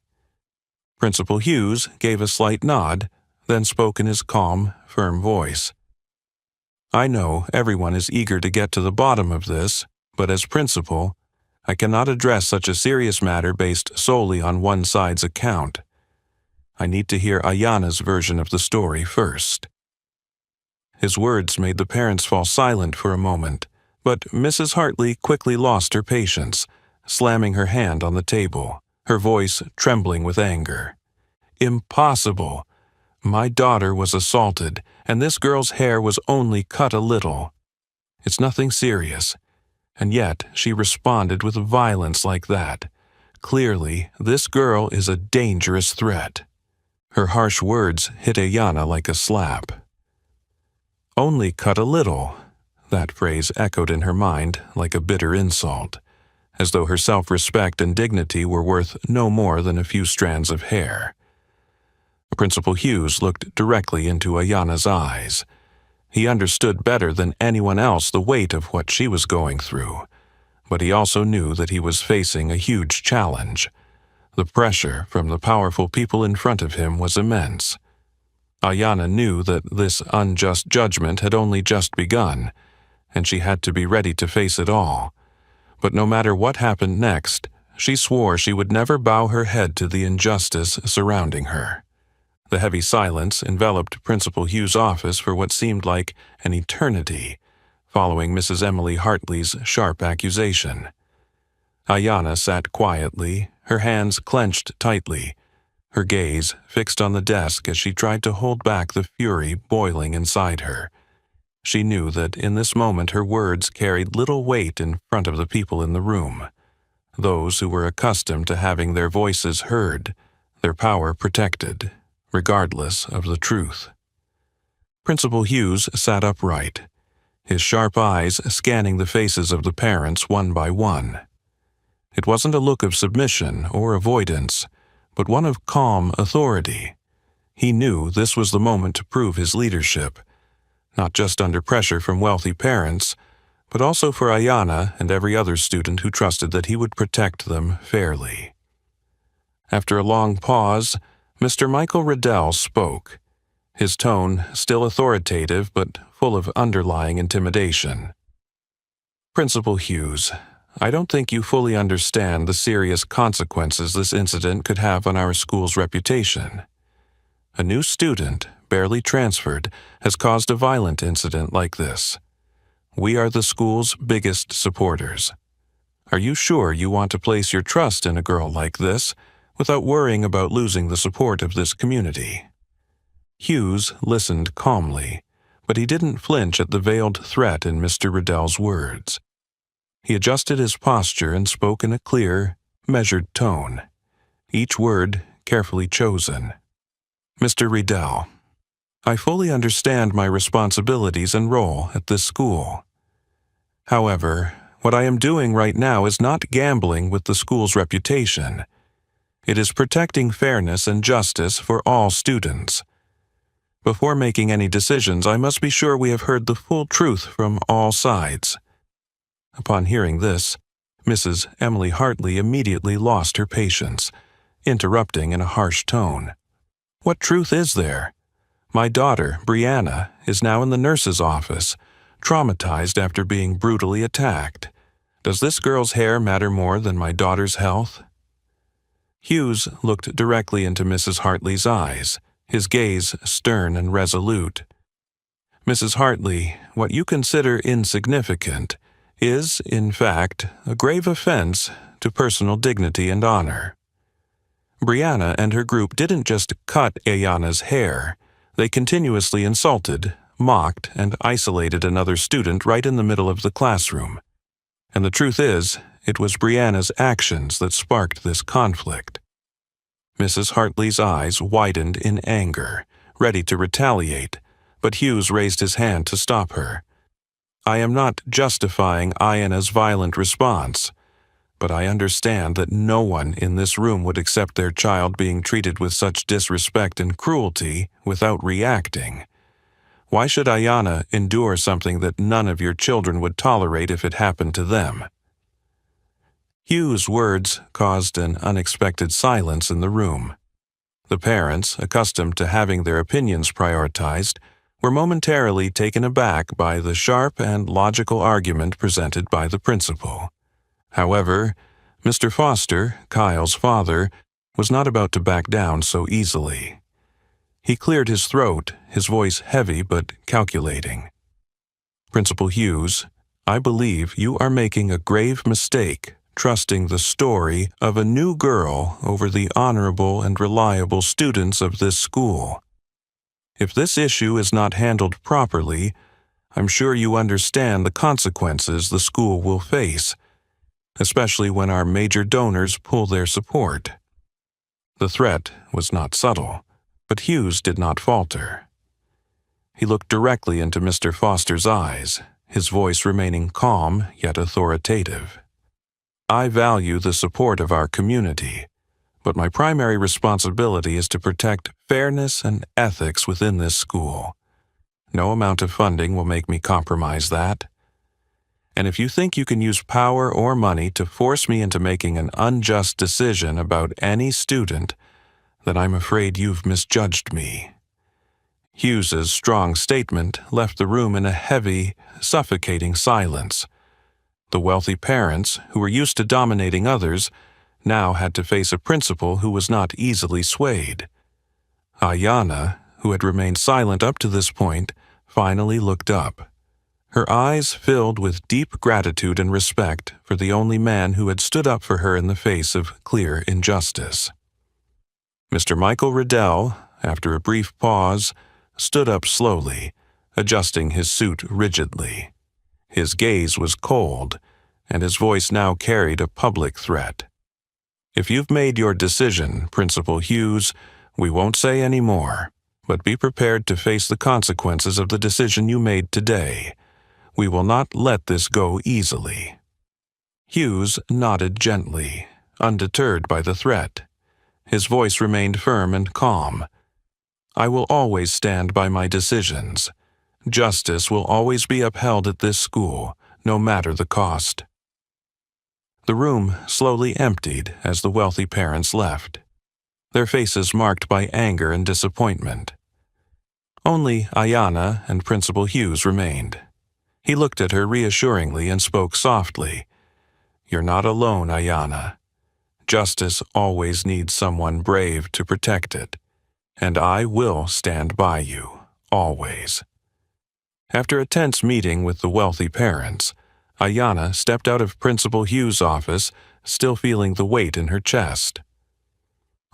Principal Hughes gave a slight nod, then spoke in his calm, firm voice. "I know everyone is eager to get to the bottom of this, but as principal, I cannot address such a serious matter based solely on one side's account. I need to hear Ayanna's version of the story first." His words made the parents fall silent for a moment, but Mrs. Hartley quickly lost her patience, slamming her hand on the table, her voice trembling with anger. "Impossible! My daughter was assaulted, and this girl's hair was only cut a little. It's nothing serious. And yet she responded with violence like that. Clearly, this girl is a dangerous threat." Her harsh words hit Ayanna like a slap. "Only cut a little." That phrase echoed in her mind like a bitter insult, as though her self-respect and dignity were worth no more than a few strands of hair. Principal Hughes looked directly into Ayanna's eyes. He understood better than anyone else the weight of what she was going through, but he also knew that he was facing a huge challenge. The pressure from the powerful people in front of him was immense. Ayanna knew that this unjust judgment had only just begun, and she had to be ready to face it all. But no matter what happened next, she swore she would never bow her head to the injustice surrounding her. The heavy silence enveloped Principal Hughes' office for what seemed like an eternity, following Mrs. Emily Hartley's sharp accusation. Ayanna sat quietly, her hands clenched tightly, her gaze fixed on the desk as she tried to hold back the fury boiling inside her. She knew that in this moment her words carried little weight in front of the people in the room, those who were accustomed to having their voices heard, their power protected, regardless of the truth. Principal Hughes sat upright, his sharp eyes scanning the faces of the parents one by one. It wasn't a look of submission or avoidance, but one of calm authority. He knew this was the moment to prove his leadership, not just under pressure from wealthy parents, but also for Ayanna and every other student who trusted that he would protect them fairly. After a long pause, Mr. Michael Riddell spoke, his tone still authoritative but full of underlying intimidation. "Principal Hughes, I don't think you fully understand the serious consequences this incident could have on our school's reputation. A new student, barely transferred, has caused a violent incident like this. We are the school's biggest supporters. Are you sure you want to place your trust in a girl like this without worrying about losing the support of this community?" Hughes listened calmly, but he didn't flinch at the veiled threat in Mr. Riddell's words. He adjusted his posture and spoke in a clear, measured tone, each word carefully chosen. "Mr. Riddell, I fully understand my responsibilities and role at this school. However, what I am doing right now is not gambling with the school's reputation. It is protecting fairness and justice for all students. Before making any decisions, I must be sure we have heard the full truth from all sides." Upon hearing this, Mrs. Emily Hartley immediately lost her patience, interrupting in a harsh tone. "What truth is there? My daughter, Brianna, is now in the nurse's office, traumatized after being brutally attacked. Does this girl's hair matter more than my daughter's health?" Hughes looked directly into Mrs. Hartley's eyes, his gaze stern and resolute. "Mrs. Hartley, what you consider insignificant is, in fact, a grave offense to personal dignity and honor. Brianna and her group didn't just cut Ayanna's hair, they continuously insulted, mocked, and isolated another student right in the middle of the classroom. And the truth is, it was Brianna's actions that sparked this conflict." Mrs. Hartley's eyes widened in anger, ready to retaliate, but Hughes raised his hand to stop her. I am not justifying Ayanna's violent response, but I understand that no one in this room would accept their child being treated with such disrespect and cruelty without reacting. Why should Ayanna endure something that none of your children would tolerate if it happened to them? Hugh's words caused an unexpected silence in the room. The parents, accustomed to having their opinions prioritized, were momentarily taken aback by the sharp and logical argument presented by the principal. However, Mr. Foster, Kyle's father, was not about to back down so easily. He cleared his throat, his voice heavy but calculating. Principal Hughes, I believe you are making a grave mistake trusting the story of a new girl over the honorable and reliable students of this school. If this issue is not handled properly, I'm sure you understand the consequences the school will face, especially when our major donors pull their support. The threat was not subtle, but Hughes did not falter. He looked directly into Mr. Foster's eyes, his voice remaining calm yet authoritative. I value the support of our community, but my primary responsibility is to protect fairness and ethics within this school. No amount of funding will make me compromise that. And if you think you can use power or money to force me into making an unjust decision about any student, then I'm afraid you've misjudged me. Hughes's strong statement left the room in a heavy, suffocating silence. The wealthy parents, who were used to dominating others, now had to face a principal who was not easily swayed. Ayanna, who had remained silent up to this point, finally looked up. Her eyes filled with deep gratitude and respect for the only man who had stood up for her in the face of clear injustice. Mr. Michael Riddell, after a brief pause, stood up slowly, adjusting his suit rigidly. His gaze was cold, and his voice now carried a public threat. If you've made your decision, Principal Hughes, we won't say any more, but be prepared to face the consequences of the decision you made today. We will not let this go easily. Hughes nodded gently, undeterred by the threat. His voice remained firm and calm. I will always stand by my decisions. Justice will always be upheld at this school, no matter the cost. The room slowly emptied as the wealthy parents left, their faces marked by anger and disappointment. Only Ayanna and Principal Hughes remained. He looked at her reassuringly and spoke softly. You're not alone, Ayanna. Justice always needs someone brave to protect it, and I will stand by you, always. After a tense meeting with the wealthy parents, Ayanna stepped out of Principal Hughes' office, still feeling the weight in her chest.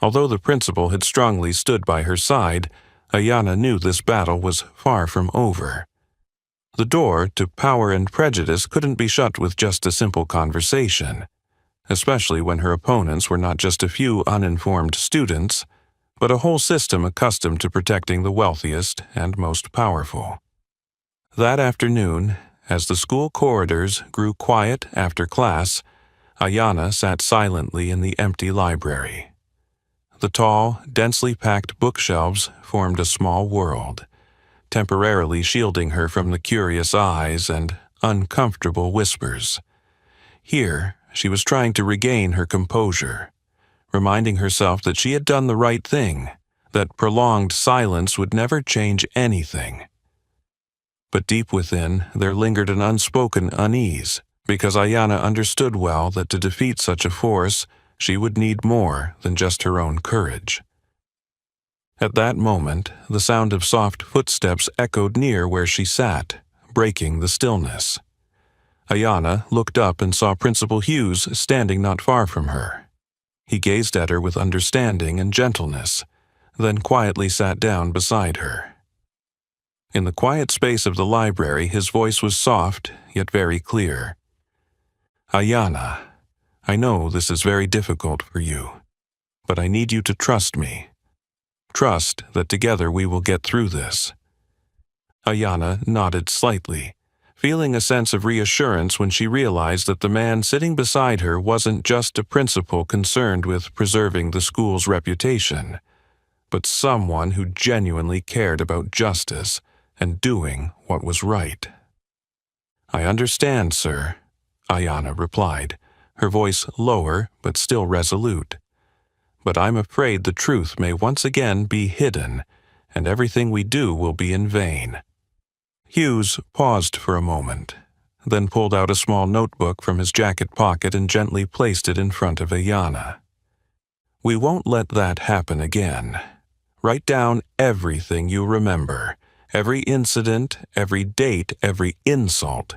Although the principal had strongly stood by her side, Ayanna knew this battle was far from over. The door to power and prejudice couldn't be shut with just a simple conversation, especially when her opponents were not just a few uninformed students, but a whole system accustomed to protecting the wealthiest and most powerful. That afternoon, as the school corridors grew quiet after class, Ayanna sat silently in the empty library. The tall, densely packed bookshelves formed a small world, temporarily shielding her from the curious eyes and uncomfortable whispers. Here, she was trying to regain her composure, reminding herself that she had done the right thing, that prolonged silence would never change anything. But deep within, there lingered an unspoken unease, because Ayanna understood well that to defeat such a force, she would need more than just her own courage. At that moment, the sound of soft footsteps echoed near where she sat, breaking the stillness. Ayanna looked up and saw Principal Hughes standing not far from her. He gazed at her with understanding and gentleness, then quietly sat down beside her. In the quiet space of the library, his voice was soft, yet very clear. Ayanna, I know this is very difficult for you, But I need you to trust me. Trust that together we will get through this." Ayanna nodded slightly, feeling a sense of reassurance when she realized that the man sitting beside her wasn't just a principal concerned with preserving the school's reputation, but someone who genuinely cared about justice and doing what was right. "I understand, sir," Ayanna replied, her voice lower but still resolute. "But I'm afraid the truth may once again be hidden, and everything we do will be in vain." Hughes paused for a moment, then pulled out a small notebook from his jacket pocket and gently placed it in front of Ayanna. "We won't let that happen again. Write down everything you remember, every incident, every date, every insult.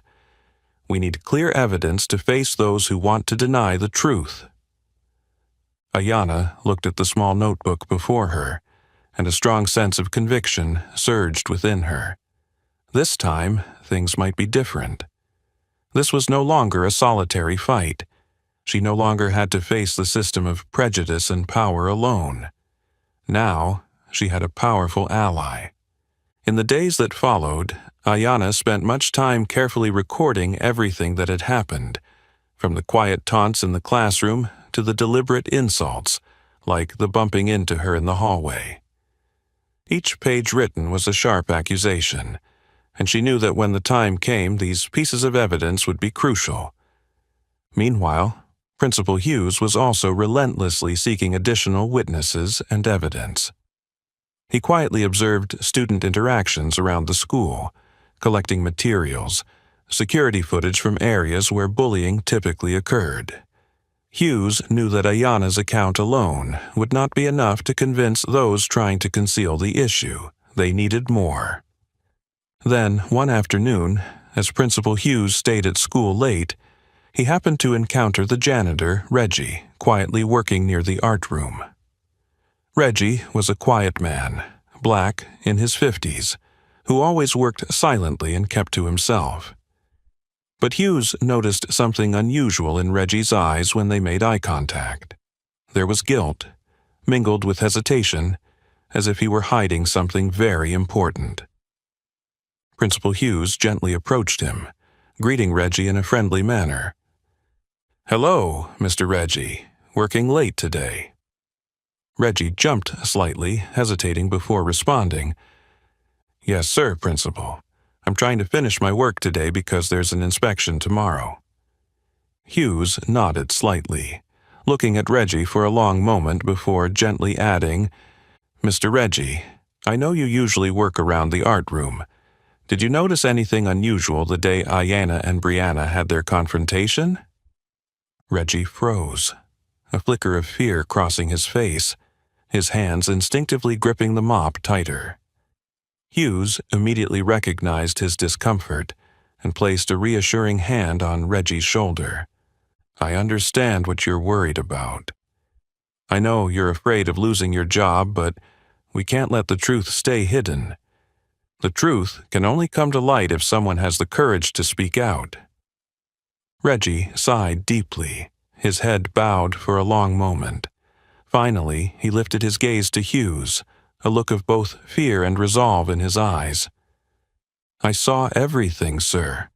We need clear evidence to face those who want to deny the truth." Ayanna looked at the small notebook before her, and a strong sense of conviction surged within her. This time, things might be different. This was no longer a solitary fight. She no longer had to face the system of prejudice and power alone. Now, she had a powerful ally. In the days that followed, Ayanna spent much time carefully recording everything that had happened, from the quiet taunts in the classroom to the deliberate insults, like the bumping into her in the hallway. Each page written was a sharp accusation, and she knew that when the time came, these pieces of evidence would be crucial. Meanwhile, Principal Hughes was also relentlessly seeking additional witnesses and evidence. He quietly observed student interactions around the school, collecting materials, security footage from areas where bullying typically occurred. Hughes knew that Ayanna's account alone would not be enough to convince those trying to conceal the issue. They needed more. Then, one afternoon, as Principal Hughes stayed at school late, he happened to encounter the janitor, Reggie, quietly working near the art room. Reggie was a quiet man, black, in his 50s, who always worked silently and kept to himself. But Hughes noticed something unusual in Reggie's eyes when they made eye contact. There was guilt, mingled with hesitation, as if he were hiding something very important. Principal Hughes gently approached him, greeting Reggie in a friendly manner. "Hello, Mr. Reggie. Working late today?" Reggie jumped slightly, hesitating before responding. "Yes, sir, Principal. I'm trying to finish my work today because there's an inspection tomorrow." Hughes nodded slightly, looking at Reggie for a long moment before gently adding, "Mr. Reggie, I know you usually work around the art room. Did you notice anything unusual the day Ayanna and Brianna had their confrontation?" Reggie froze, a flicker of fear crossing his face, his hands instinctively gripping the mop tighter. Hughes immediately recognized his discomfort and placed a reassuring hand on Reggie's shoulder. "I understand what you're worried about. I know you're afraid of losing your job, but we can't let the truth stay hidden. The truth can only come to light if someone has the courage to speak out." Reggie sighed deeply, his head bowed for a long moment. Finally, he lifted his gaze to Hughes, a look of both fear and resolve in his eyes. "I saw everything, sir.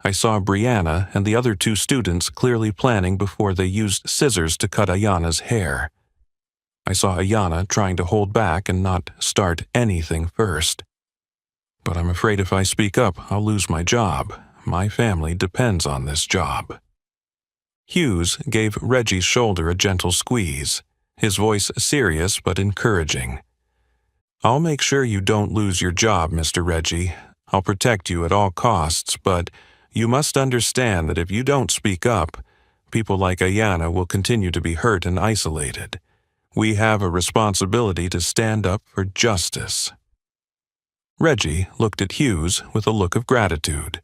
I saw Brianna and the other 2 students clearly planning before they used scissors to cut Ayanna's hair. I saw Ayanna trying to hold back and not start anything first. But I'm afraid if I speak up, I'll lose my job. My family depends on this job." Hughes gave Reggie's shoulder a gentle squeeze, his voice serious but encouraging. "I'll make sure you don't lose your job, Mr. Reggie. I'll protect you at all costs, but you must understand that if you don't speak up, people like Ayanna will continue to be hurt and isolated. We have a responsibility to stand up for justice." Reggie looked at Hughes with a look of gratitude,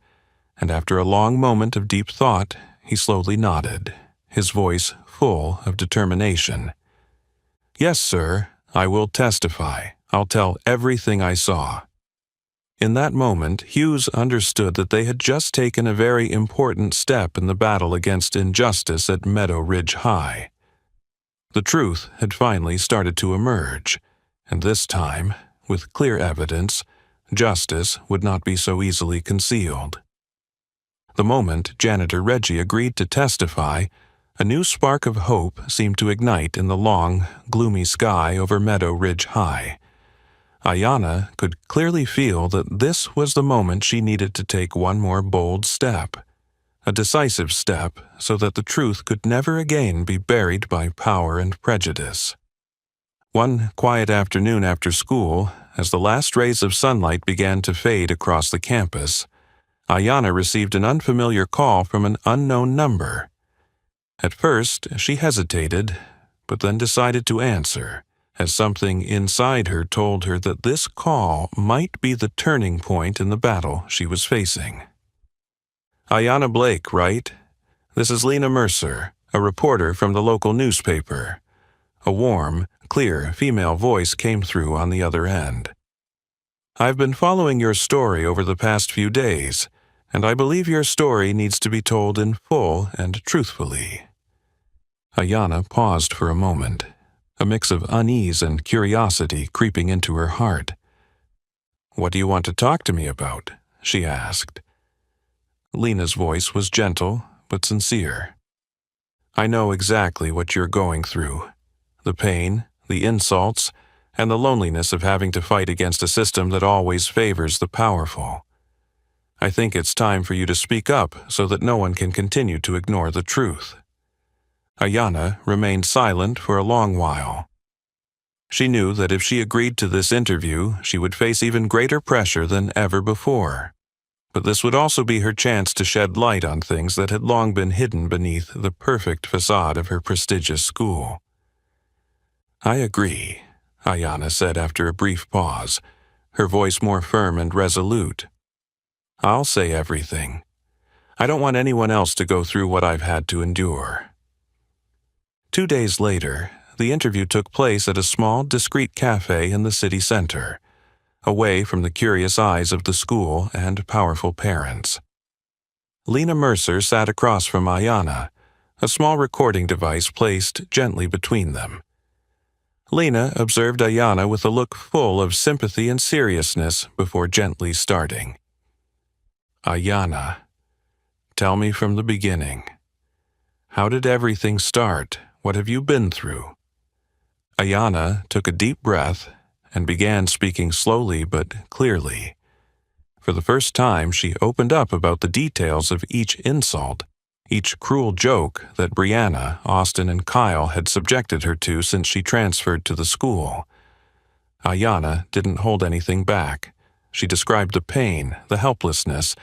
and after a long moment of deep thought, he slowly nodded, his voice full of determination. "Yes, sir, I will testify. I'll tell everything I saw." In that moment, Hughes understood that they had just taken a very important step in the battle against injustice at Meadow Ridge High. The truth had finally started to emerge, and this time, with clear evidence, justice would not be so easily concealed. The moment Janitor Reggie agreed to testify, a new spark of hope seemed to ignite in the long, gloomy sky over Meadow Ridge High. Ayanna could clearly feel that this was the moment she needed to take one more bold step, a decisive step so that the truth could never again be buried by power and prejudice. One quiet afternoon after school, as the last rays of sunlight began to fade across the campus, Ayanna received an unfamiliar call from an unknown number. At first, she hesitated, but then decided to answer, as something inside her told her that this call might be the turning point in the battle she was facing. "Ayanna Blake, right? This is Lena Mercer, a reporter from the local newspaper." A warm, clear female voice came through on the other end. "I've been following your story over the past few days, and I believe your story needs to be told in full and truthfully." Ayanna paused for a moment, a mix of unease and curiosity creeping into her heart. "What do you want to talk to me about?" she asked. Lena's voice was gentle but sincere. "I know exactly what you're going through. The pain, the insults, and the loneliness of having to fight against a system that always favors the powerful. I think it's time for you to speak up so that no one can continue to ignore the truth." Ayanna remained silent for a long while. She knew that if she agreed to this interview, she would face even greater pressure than ever before. But this would also be her chance to shed light on things that had long been hidden beneath the perfect facade of her prestigious school. "I agree," Ayanna said after a brief pause, her voice more firm and resolute. "I'll say everything. I don't want anyone else to go through what I've had to endure." 2 days later, the interview took place at a small, discreet cafe in the city center, away from the curious eyes of the school and powerful parents. Lena Mercer sat across from Ayanna, a small recording device placed gently between them. Lena observed Ayanna with a look full of sympathy and seriousness before gently starting. "Ayanna, tell me from the beginning. How did everything start? What have you been through?" Ayanna took a deep breath and began speaking slowly but clearly. For the first time, she opened up about the details of each insult, each cruel joke that Brianna, Austin, and Kyle had subjected her to since she transferred to the school. Ayanna didn't hold anything back. She described the pain, the helplessness,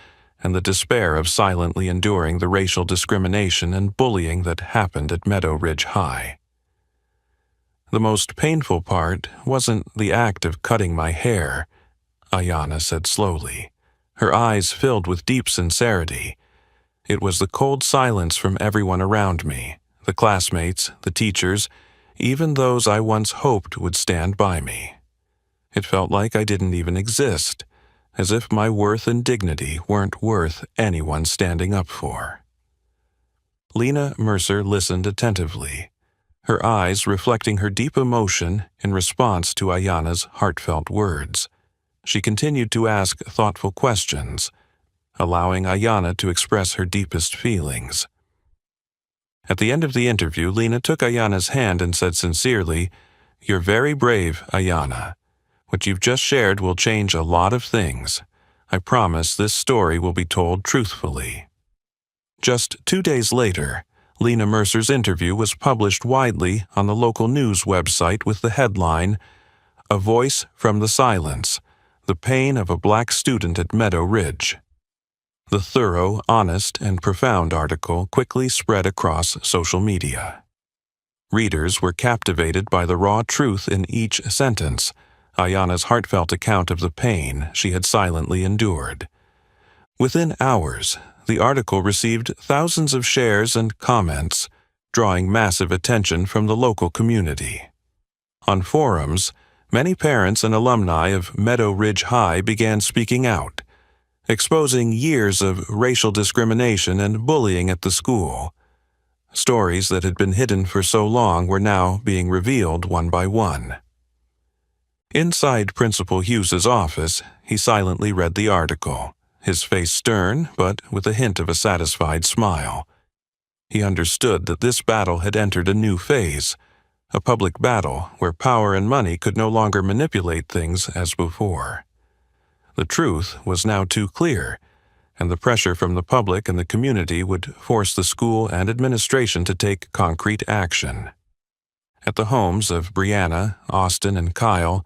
and the despair of silently enduring the racial discrimination and bullying that happened at Meadow Ridge High. "The most painful part wasn't the act of cutting my hair," Ayanna said slowly, her eyes filled with deep sincerity. "It was the cold silence from everyone around me, the classmates, the teachers, even those I once hoped would stand by me. It felt like I didn't even exist, as if my worth and dignity weren't worth anyone standing up for." Lena Mercer listened attentively, her eyes reflecting her deep emotion in response to Ayanna's heartfelt words. She continued to ask thoughtful questions, allowing Ayanna to express her deepest feelings. At the end of the interview, Lena took Ayanna's hand and said sincerely, "You're very brave, Ayanna. What you've just shared will change a lot of things. I promise this story will be told truthfully." Just 2 days later, Lena Mercer's interview was published widely on the local news website with the headline, "A Voice from the Silence: The Pain of a Black Student at Meadow Ridge." The thorough, honest, and profound article quickly spread across social media. Readers were captivated by the raw truth in each sentence, Ayanna's heartfelt account of the pain she had silently endured. Within hours, the article received thousands of shares and comments, drawing massive attention from the local community. On forums, many parents and alumni of Meadow Ridge High began speaking out, exposing years of racial discrimination and bullying at the school. Stories that had been hidden for so long were now being revealed one by one. Inside Principal Hughes's office, he silently read the article, his face stern but with a hint of a satisfied smile. He understood that this battle had entered a new phase, a public battle where power and money could no longer manipulate things as before. The truth was now too clear, and the pressure from the public and the community would force the school and administration to take concrete action. At the homes of Brianna, Austin, and Kyle,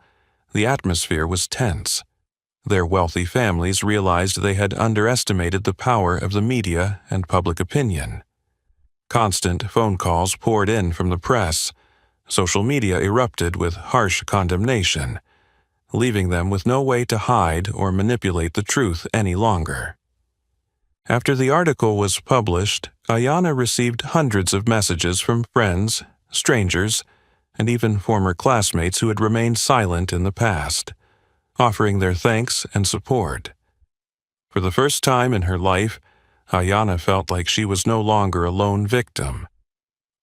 the atmosphere was tense. Their wealthy families realized they had underestimated the power of the media and public opinion. Constant phone calls poured in from the press. Social media erupted with harsh condemnation, leaving them with no way to hide or manipulate the truth any longer. After the article was published, Ayanna received hundreds of messages from friends, strangers, and even former classmates who had remained silent in the past, offering their thanks and support. For the first time in her life, Ayanna felt like she was no longer a lone victim.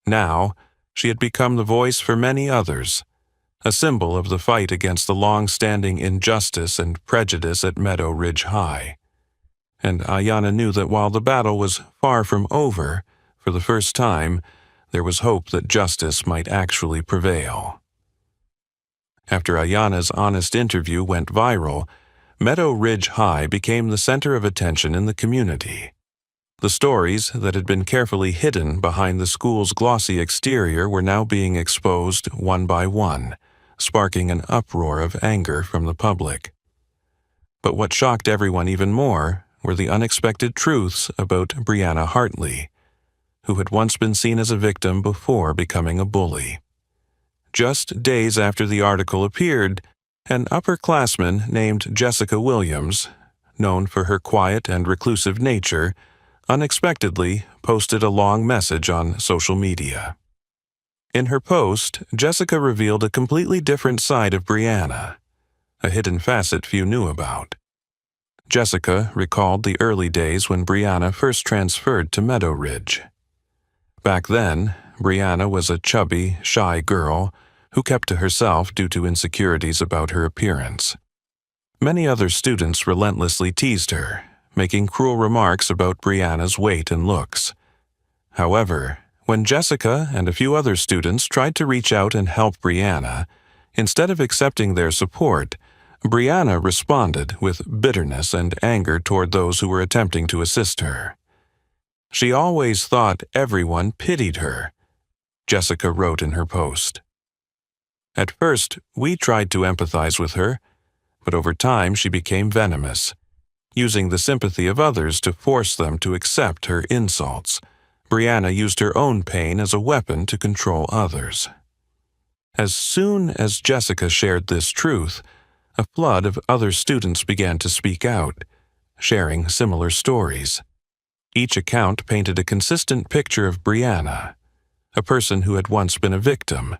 Now, she had become the voice for many others, a symbol of the fight against the long-standing injustice and prejudice at Meadow Ridge High. And Ayanna knew that while the battle was far from over, for the first time, there was hope that justice might actually prevail. After Ayanna's honest interview went viral, Meadow Ridge High became the center of attention in the community. The stories that had been carefully hidden behind the school's glossy exterior were now being exposed one by one, sparking an uproar of anger from the public. But what shocked everyone even more were the unexpected truths about Brianna Hartley, who had once been seen as a victim before becoming a bully. Just days after the article appeared, an upperclassman named Jessica Williams, known for her quiet and reclusive nature, unexpectedly posted a long message on social media. In her post, Jessica revealed a completely different side of Brianna, a hidden facet few knew about. Jessica recalled the early days when Brianna first transferred to Meadow Ridge. Back then, Brianna was a chubby, shy girl who kept to herself due to insecurities about her appearance. Many other students relentlessly teased her, making cruel remarks about Brianna's weight and looks. However, when Jessica and a few other students tried to reach out and help Brianna, instead of accepting their support, Brianna responded with bitterness and anger toward those who were attempting to assist her. She always thought everyone pitied her, Jessica wrote in her post. At first, we tried to empathize with her, but over time she became venomous, using the sympathy of others to force them to accept her insults. Brianna used her own pain as a weapon to control others. As soon as Jessica shared this truth, a flood of other students began to speak out, sharing similar stories. Each account painted a consistent picture of Brianna, a person who had once been a victim,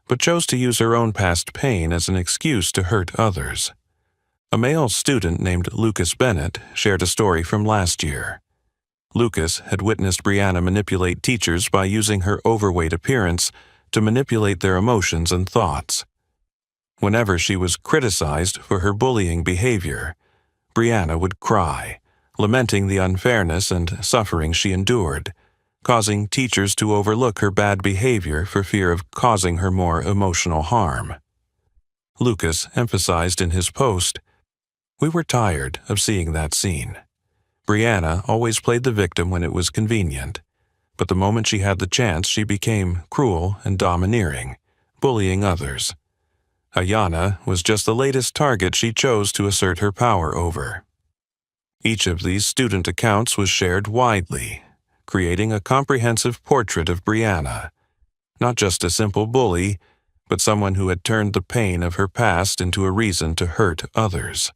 but chose to use her own past pain as an excuse to hurt others. A male student named Lucas Bennett shared a story from last year. Lucas had witnessed Brianna manipulate teachers by using her overweight appearance to manipulate their emotions and thoughts. Whenever she was criticized for her bullying behavior, Brianna would cry, lamenting the unfairness and suffering she endured, causing teachers to overlook her bad behavior for fear of causing her more emotional harm. Lucas emphasized in his post, "We were tired of seeing that scene. Brianna always played the victim when it was convenient, but the moment she had the chance she became cruel and domineering, bullying others. Ayanna was just the latest target she chose to assert her power over." Each of these student accounts was shared widely, creating a comprehensive portrait of Brianna, not just a simple bully, but someone who had turned the pain of her past into a reason to hurt others.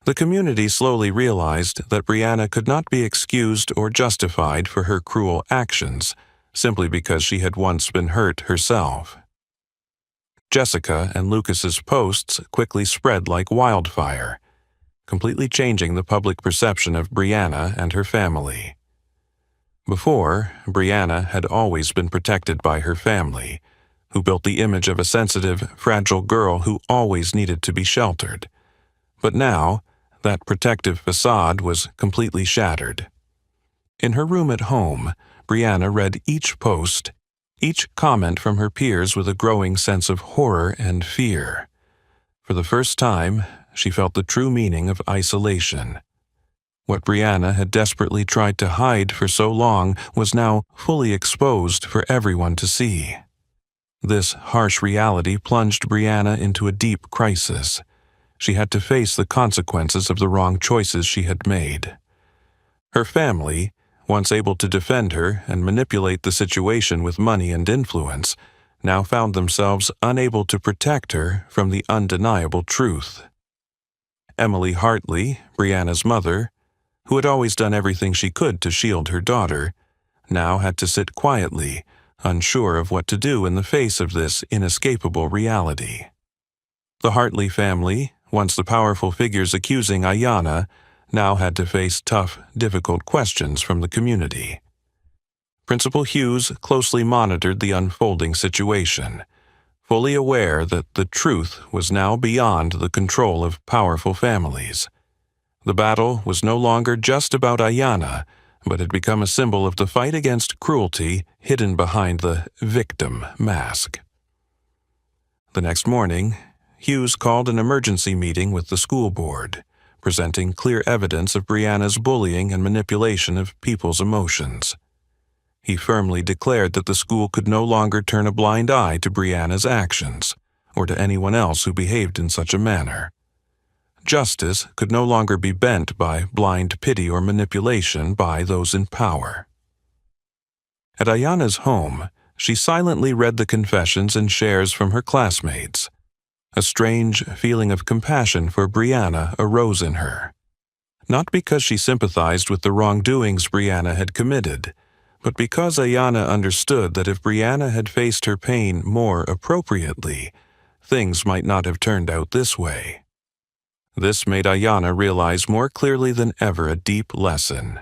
The community slowly realized that Brianna could not be excused or justified for her cruel actions simply because she had once been hurt herself. Jessica and Lucas's posts quickly spread like wildfire, completely changing the public perception of Brianna and her family. Before, Brianna had always been protected by her family, who built the image of a sensitive, fragile girl who always needed to be sheltered. But now, that protective facade was completely shattered. In her room at home, Brianna read each post, each comment from her peers with a growing sense of horror and fear. For the first time, she felt the true meaning of isolation. What Brianna had desperately tried to hide for so long was now fully exposed for everyone to see. This harsh reality plunged Brianna into a deep crisis. She had to face the consequences of the wrong choices she had made. Her family, once able to defend her and manipulate the situation with money and influence, now found themselves unable to protect her from the undeniable truth. Emily Hartley, Brianna's mother, who had always done everything she could to shield her daughter, now had to sit quietly, unsure of what to do in the face of this inescapable reality. The Hartley family, once the powerful figures accusing Ayanna, now had to face tough, difficult questions from the community. Principal Hughes closely monitored the unfolding situation, fully aware that the truth was now beyond the control of powerful families. The battle was no longer just about Ayanna, but had become a symbol of the fight against cruelty hidden behind the victim mask. The next morning, Hughes called an emergency meeting with the school board, presenting clear evidence of Brianna's bullying and manipulation of people's emotions. He firmly declared that the school could no longer turn a blind eye to Brianna's actions, or to anyone else who behaved in such a manner. Justice could no longer be bent by blind pity or manipulation by those in power. At Ayanna's home, she silently read the confessions and shares from her classmates. A strange feeling of compassion for Brianna arose in her. Not because she sympathized with the wrongdoings Brianna had committed, but because Ayanna understood that if Brianna had faced her pain more appropriately, things might not have turned out this way. This made Ayanna realize more clearly than ever a deep lesson.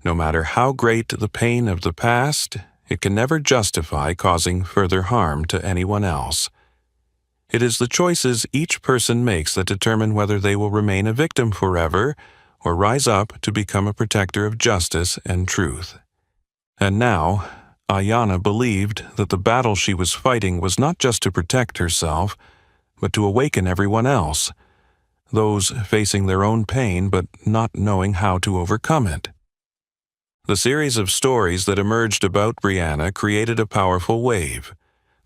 No matter how great the pain of the past, it can never justify causing further harm to anyone else. It is the choices each person makes that determine whether they will remain a victim forever or rise up to become a protector of justice and truth. And now, Ayanna believed that the battle she was fighting was not just to protect herself, but to awaken everyone else, those facing their own pain but not knowing how to overcome it. The series of stories that emerged about Brianna created a powerful wave,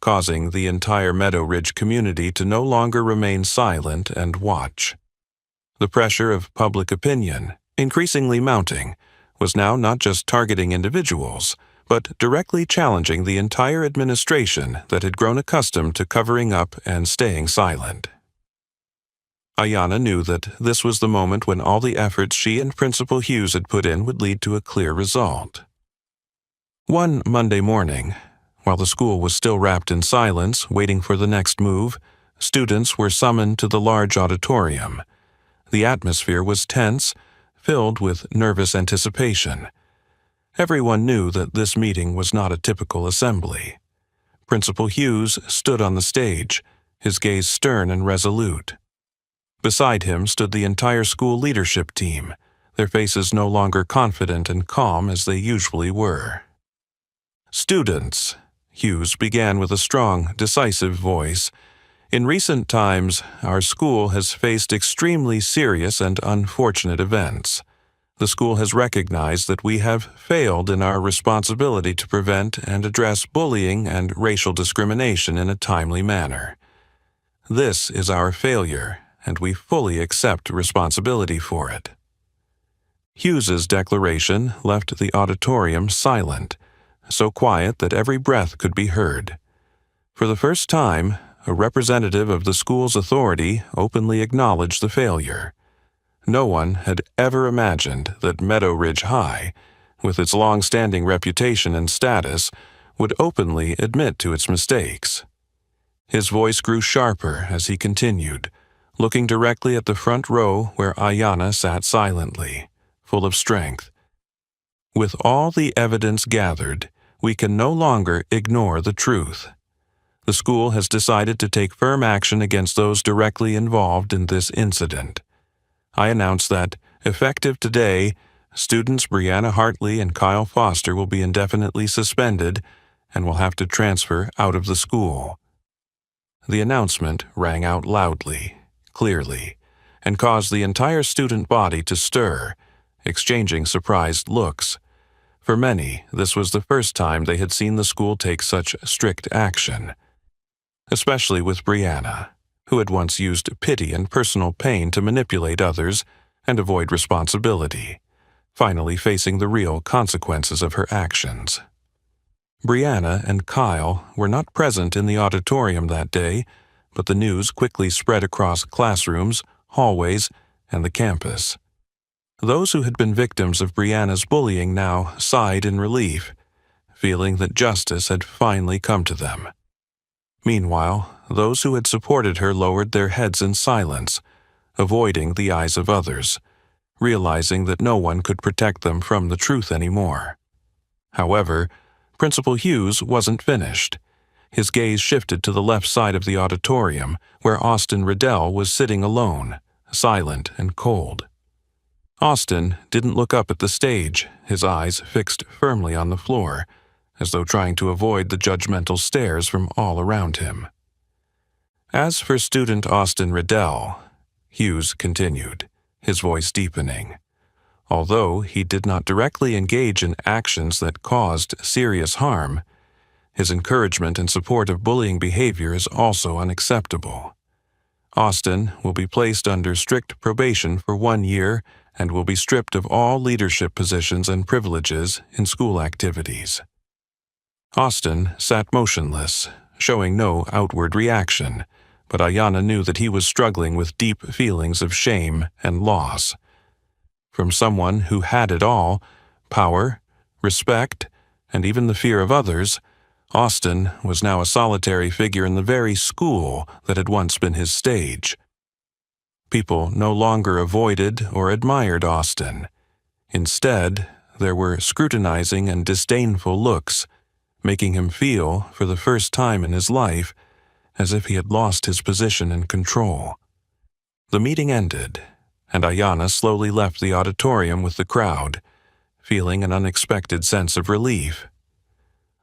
causing the entire Meadow Ridge community to no longer remain silent and watch. The pressure of public opinion, increasingly mounting, was now not just targeting individuals, but directly challenging the entire administration that had grown accustomed to covering up and staying silent. Ayanna knew that this was the moment when all the efforts she and Principal Hughes had put in would lead to a clear result. One Monday morning, while the school was still wrapped in silence, waiting for the next move, students were summoned to the large auditorium. The atmosphere was tense, filled with nervous anticipation. Everyone knew that this meeting was not a typical assembly. Principal Hughes stood on the stage, his gaze stern and resolute. Beside him stood the entire school leadership team, their faces no longer confident and calm as they usually were. "Students," Hughes began with a strong, decisive voice, "in recent times, our school has faced extremely serious and unfortunate events. The school has recognized that we have failed in our responsibility to prevent and address bullying and racial discrimination in a timely manner. This is our failure, and we fully accept responsibility for it." Hughes's declaration left the auditorium silent, so quiet that every breath could be heard. For the first time, a representative of the school's authority openly acknowledged the failure. No one had ever imagined that Meadow Ridge High, with its long-standing reputation and status, would openly admit to its mistakes. His voice grew sharper as he continued, looking directly at the front row where Ayanna sat silently, full of strength. With all the evidence gathered, we can no longer ignore the truth. The school has decided to take firm action against those directly involved in this incident. I announce that, effective today, students Brianna Hartley and Kyle Foster will be indefinitely suspended and will have to transfer out of the school. The announcement rang out loudly, clearly, and caused the entire student body to stir, exchanging surprised looks. For many, this was the first time they had seen the school take such strict action, especially with Brianna, who had once used pity and personal pain to manipulate others and avoid responsibility, finally facing the real consequences of her actions. Brianna and Kyle were not present in the auditorium that day, but the news quickly spread across classrooms, hallways, and the campus. Those who had been victims of Brianna's bullying now sighed in relief, feeling that justice had finally come to them. Meanwhile, those who had supported her lowered their heads in silence, avoiding the eyes of others, realizing that no one could protect them from the truth anymore. However, Principal Hughes wasn't finished. His gaze shifted to the left side of the auditorium, where Austin Riddell was sitting alone, silent and cold. Austin didn't look up at the stage, his eyes fixed firmly on the floor, as though trying to avoid the judgmental stares from all around him. As for student Austin Riddell, Hughes continued, his voice deepening. Although he did not directly engage in actions that caused serious harm, his encouragement and support of bullying behavior is also unacceptable. Austin will be placed under strict probation for 1 year and will be stripped of all leadership positions and privileges in school activities. Austin sat motionless, showing no outward reaction, but Ayanna knew that he was struggling with deep feelings of shame and loss. From someone who had it all, power, respect, and even the fear of others, Austin was now a solitary figure in the very school that had once been his stage. People no longer avoided or admired Austin. Instead, there were scrutinizing and disdainful looks, making him feel, for the first time in his life, as if he had lost his position and control. The meeting ended, and Ayanna slowly left the auditorium with the crowd, feeling an unexpected sense of relief.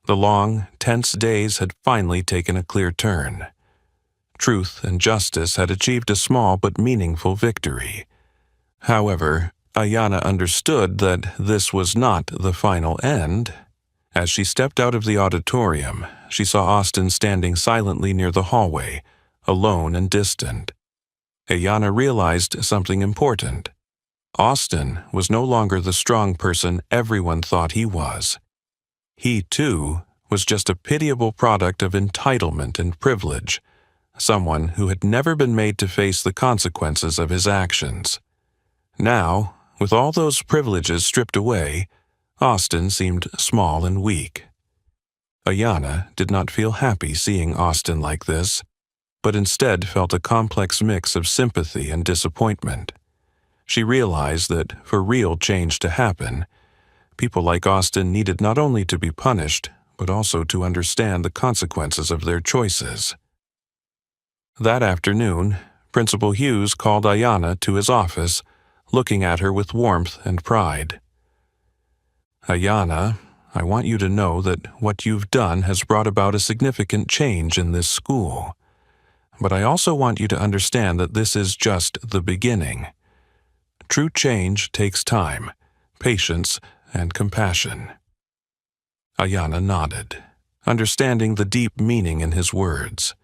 The long, tense days had finally taken a clear turn. Truth and justice had achieved a small but meaningful victory. However, Ayanna understood that this was not the final end. As she stepped out of the auditorium, she saw Austin standing silently near the hallway, alone and distant. Ayanna realized something important. Austin was no longer the strong person everyone thought he was. He, too, was just a pitiable product of entitlement and privilege, someone who had never been made to face the consequences of his actions. Now, with all those privileges stripped away, Austin seemed small and weak. Ayanna did not feel happy seeing Austin like this, but instead felt a complex mix of sympathy and disappointment. She realized that for real change to happen, people like Austin needed not only to be punished, but also to understand the consequences of their choices. That afternoon, Principal Hughes called Ayanna to his office, looking at her with warmth and pride. "Ayanna, I want you to know that what you've done has brought about a significant change in this school. But I also want you to understand that this is just the beginning. True change takes time, patience, and compassion." Ayanna nodded, understanding the deep meaning in his words.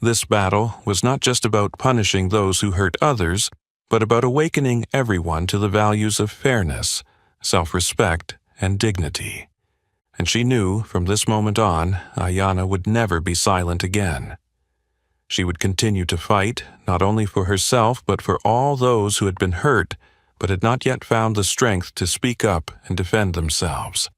This battle was not just about punishing those who hurt others, but about awakening everyone to the values of fairness, self-respect, and dignity. And she knew from this moment on, Ayanna would never be silent again. She would continue to fight, not only for herself but for all those who had been hurt but had not yet found the strength to speak up and defend themselves.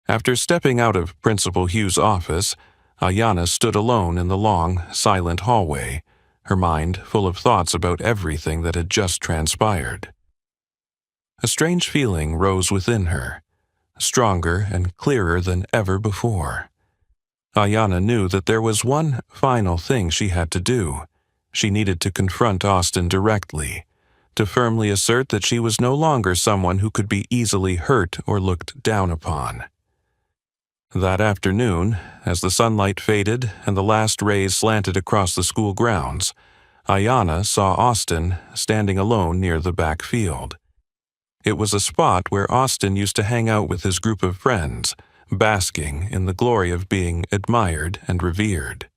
After stepping out of Principal Hughes' office, Ayanna stood alone in the long, silent hallway, her mind full of thoughts about everything that had just transpired. A strange feeling rose within her, stronger and clearer than ever before. Ayanna knew that there was one final thing she had to do. She needed to confront Austin directly, to firmly assert that she was no longer someone who could be easily hurt or looked down upon. That afternoon, as the sunlight faded and the last rays slanted across the school grounds, Ayanna saw Austin standing alone near the back field. It was a spot where Austin used to hang out with his group of friends, basking in the glory of being admired and revered.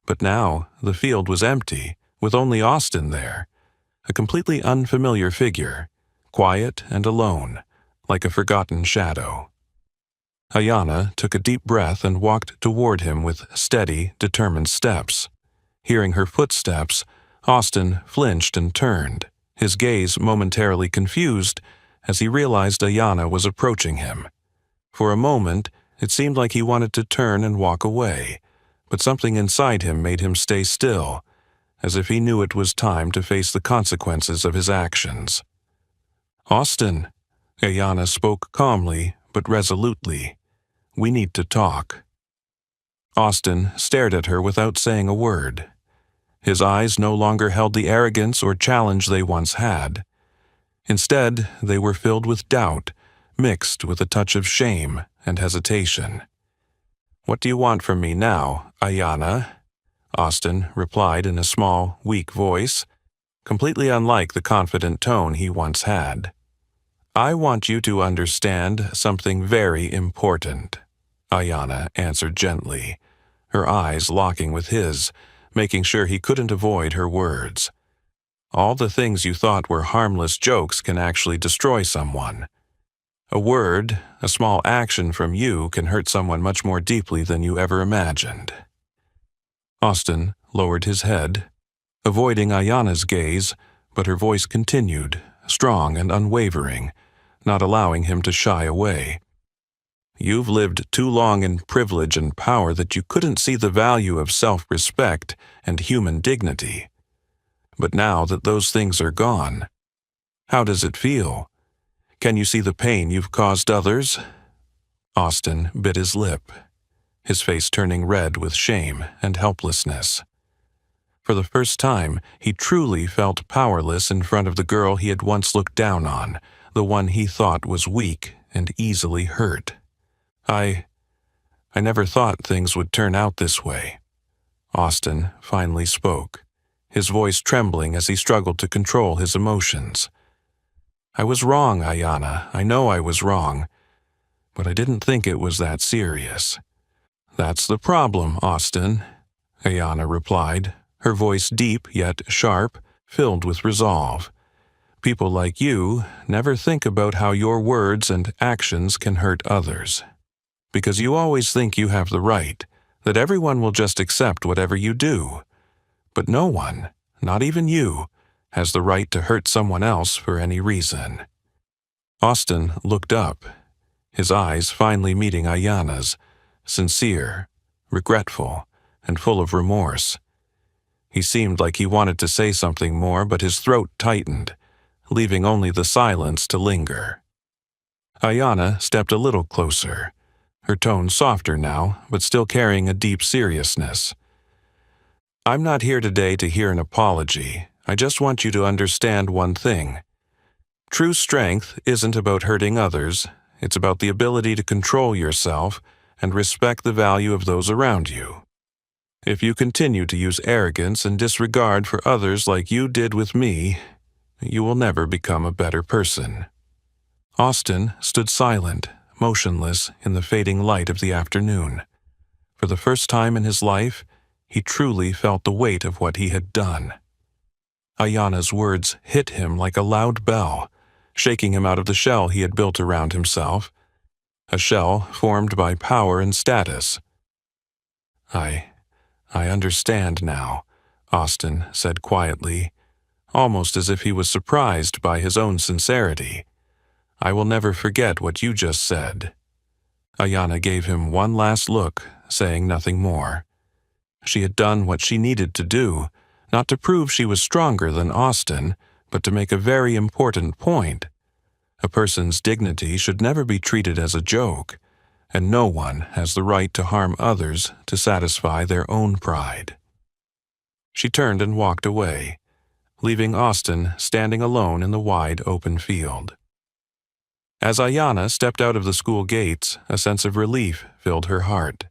But now the field was empty, with only Austin there, a completely unfamiliar figure, quiet and alone, like a forgotten shadow. Ayanna took a deep breath and walked toward him with steady, determined steps. Hearing her footsteps, Austin flinched and turned, his gaze momentarily confused as he realized Ayanna was approaching him. For a moment, it seemed like he wanted to turn and walk away, but something inside him made him stay still, as if he knew it was time to face the consequences of his actions. "Austin," Ayanna spoke calmly but resolutely, "we need to talk." Austin stared at her without saying a word. His eyes no longer held the arrogance or challenge they once had. Instead, they were filled with doubt, mixed with a touch of shame and hesitation. "What do you want from me now, Ayanna?" Austin replied in a small, weak voice, completely unlike the confident tone he once had. "I want you to understand something very important," Ayanna answered gently, her eyes locking with his, making sure he couldn't avoid her words. "All the things you thought were harmless jokes can actually destroy someone. A word, a small action from you can hurt someone much more deeply than you ever imagined." Austin lowered his head, avoiding Ayanna's gaze, but her voice continued, strong and unwavering, not allowing him to shy away. "You've lived too long in privilege and power that you couldn't see the value of self-respect and human dignity. But now that those things are gone, how does it feel? Can you see the pain you've caused others?" Austin bit his lip, his face turning red with shame and helplessness. For the first time, he truly felt powerless in front of the girl he had once looked down on, the one he thought was weak and easily hurt. I never thought things would turn out this way," Austin finally spoke, his voice trembling as he struggled to control his emotions. "I was wrong, Ayanna. I know I was wrong, but I didn't think it was that serious." "That's the problem, Austin," Ayanna replied, her voice deep yet sharp, filled with resolve. "People like you never think about how your words and actions can hurt others. Because you always think you have the right, that everyone will just accept whatever you do. But no one, not even you, has the right to hurt someone else for any reason." Austin looked up, his eyes finally meeting Ayanna's, sincere, regretful, and full of remorse. He seemed like he wanted to say something more, but his throat tightened, leaving only the silence to linger. Ayanna stepped a little closer, her tone softer now, but still carrying a deep seriousness. "I'm not here today to hear an apology. I just want you to understand one thing. True strength isn't about hurting others. It's about the ability to control yourself and respect the value of those around you. If you continue to use arrogance and disregard for others like you did with me, you will never become a better person." Austin stood silent, motionless in the fading light of the afternoon. For the first time in his life, he truly felt the weight of what he had done. Ayanna's words hit him like a loud bell, shaking him out of the shell he had built around himself, a shell formed by power and status. I understand now," Austin said quietly, almost as if he was surprised by his own sincerity. "I will never forget what you just said." Ayanna gave him one last look, saying nothing more. She had done what she needed to do, not to prove she was stronger than Austin, but to make a very important point. A person's dignity should never be treated as a joke, and no one has the right to harm others to satisfy their own pride. She turned and walked away, leaving Austin standing alone in the wide open field. As Ayanna stepped out of the school gates, a sense of relief filled her heart.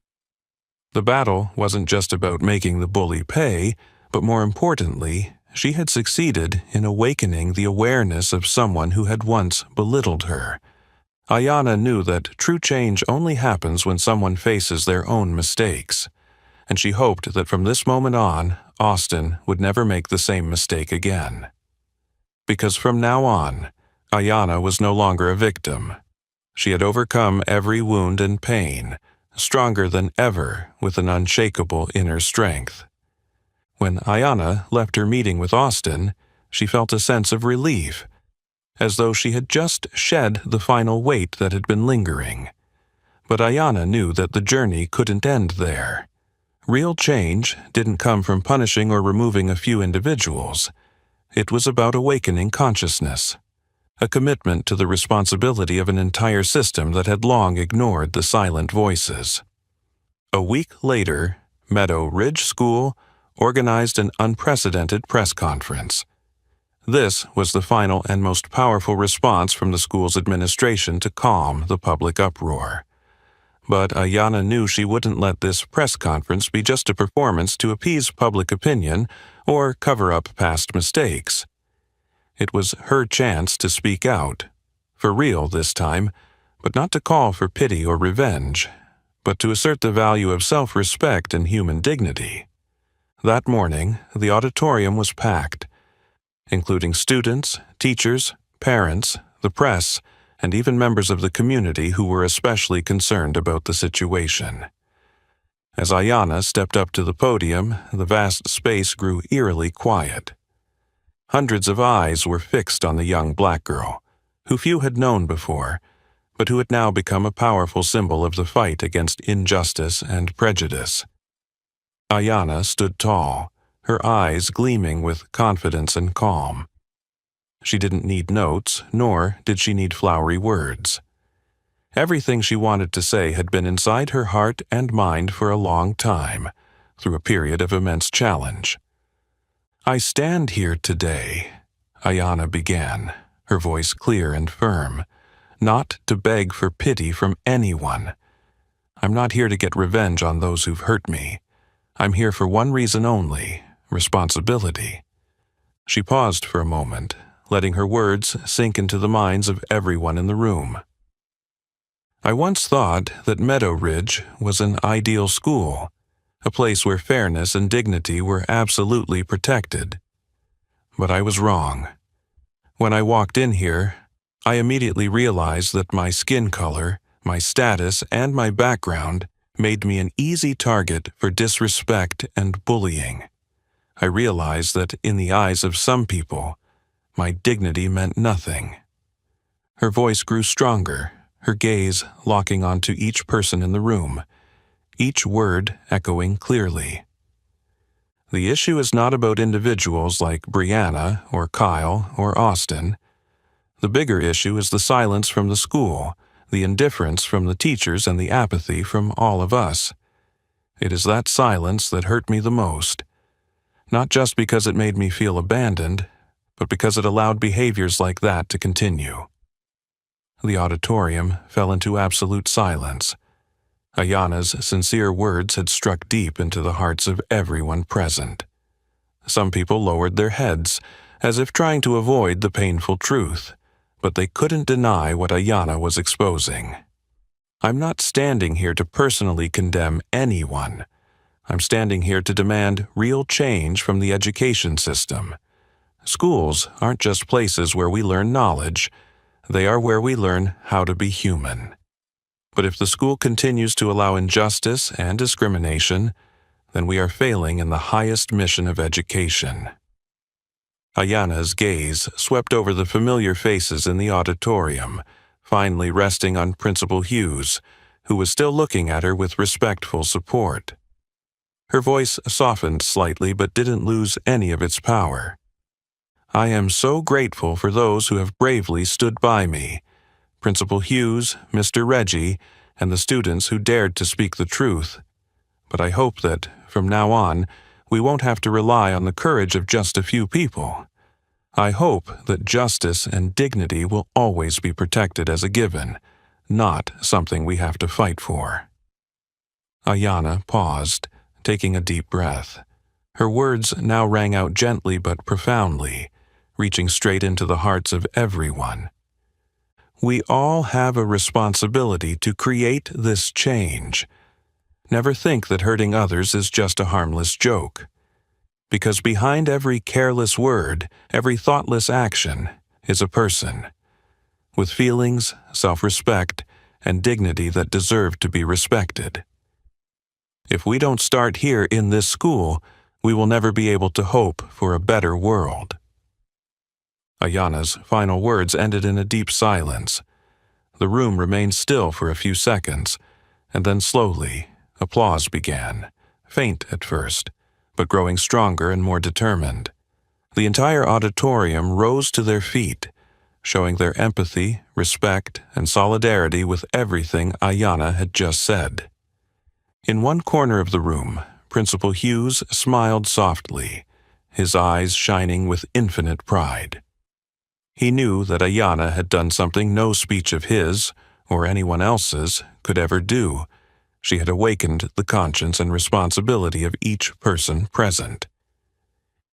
The battle wasn't just about making the bully pay, but more importantly, she had succeeded in awakening the awareness of someone who had once belittled her. Ayanna knew that true change only happens when someone faces their own mistakes, and she hoped that from this moment on, Austin would never make the same mistake again. Because from now on, Ayanna was no longer a victim. She had overcome every wound and pain, stronger than ever with an unshakable inner strength. When Ayanna left her meeting with Austin, she felt a sense of relief, as though she had just shed the final weight that had been lingering. But Ayanna knew that the journey couldn't end there. Real change didn't come from punishing or removing a few individuals. It was about awakening consciousness, a commitment to the responsibility of an entire system that had long ignored the silent voices. A week later, Meadow Ridge School organized an unprecedented press conference. This was the final and most powerful response from the school's administration to calm the public uproar. But Ayanna knew she wouldn't let this press conference be just a performance to appease public opinion or cover up past mistakes. It was her chance to speak out, for real this time, but not to call for pity or revenge, but to assert the value of self-respect and human dignity. That morning, the auditorium was packed, including students, teachers, parents, the press, and even members of the community who were especially concerned about the situation. As Ayanna stepped up to the podium, the vast space grew eerily quiet. Hundreds of eyes were fixed on the young black girl, who few had known before, but who had now become a powerful symbol of the fight against injustice and prejudice. Ayanna stood tall, her eyes gleaming with confidence and calm. She didn't need notes, nor did she need flowery words. Everything she wanted to say had been inside her heart and mind for a long time, through a period of immense challenge. "I stand here today," Ayanna began, her voice clear and firm, "not to beg for pity from anyone. I'm not here to get revenge on those who've hurt me. I'm here for one reason only: responsibility." She paused for a moment, letting her words sink into the minds of everyone in the room. "I once thought that Meadow Ridge was an ideal school, a place where fairness and dignity were absolutely protected. But I was wrong. When I walked in here, I immediately realized that my skin color, my status, and my background made me an easy target for disrespect and bullying. I realized that in the eyes of some people, my dignity meant nothing." Her voice grew stronger, her gaze locking onto each person in the room, each word echoing clearly. "The issue is not about individuals like Brianna or Kyle or Austin. The bigger issue is the silence from the school, the indifference from the teachers, and the apathy from all of us. It is that silence that hurt me the most, not just because it made me feel abandoned, but because it allowed behaviors like that to continue." The auditorium fell into absolute silence. Ayanna's sincere words had struck deep into the hearts of everyone present. Some people lowered their heads, as if trying to avoid the painful truth, but they couldn't deny what Ayanna was exposing. "I'm not standing here to personally condemn anyone. I'm standing here to demand real change from the education system. Schools aren't just places where we learn knowledge, they are where we learn how to be human. But if the school continues to allow injustice and discrimination, then we are failing in the highest mission of education." Ayanna's gaze swept over the familiar faces in the auditorium, finally resting on Principal Hughes, who was still looking at her with respectful support. Her voice softened slightly but didn't lose any of its power. I am so grateful for those who have bravely stood by me, Principal Hughes, Mr. Reggie, and the students who dared to speak the truth. But I hope that, from now on, we won't have to rely on the courage of just a few people. I hope that justice and dignity will always be protected as a given, not something we have to fight for." Ayanna paused, taking a deep breath. Her words now rang out gently but profoundly, reaching straight into the hearts of everyone. We all have a responsibility to create this change. Never think that hurting others is just a harmless joke. Because behind every careless word, every thoughtless action, is a person, with feelings, self-respect, and dignity that deserve to be respected. If we don't start here in this school, we will never be able to hope for a better world. Ayanna's final words ended in a deep silence. The room remained still for a few seconds, and then slowly, applause began, faint at first, but growing stronger and more determined. The entire auditorium rose to their feet, showing their empathy, respect, and solidarity with everything Ayanna had just said. In one corner of the room, Principal Hughes smiled softly, his eyes shining with infinite pride. He knew that Ayanna had done something no speech of his, or anyone else's, could ever do. She had awakened the conscience and responsibility of each person present.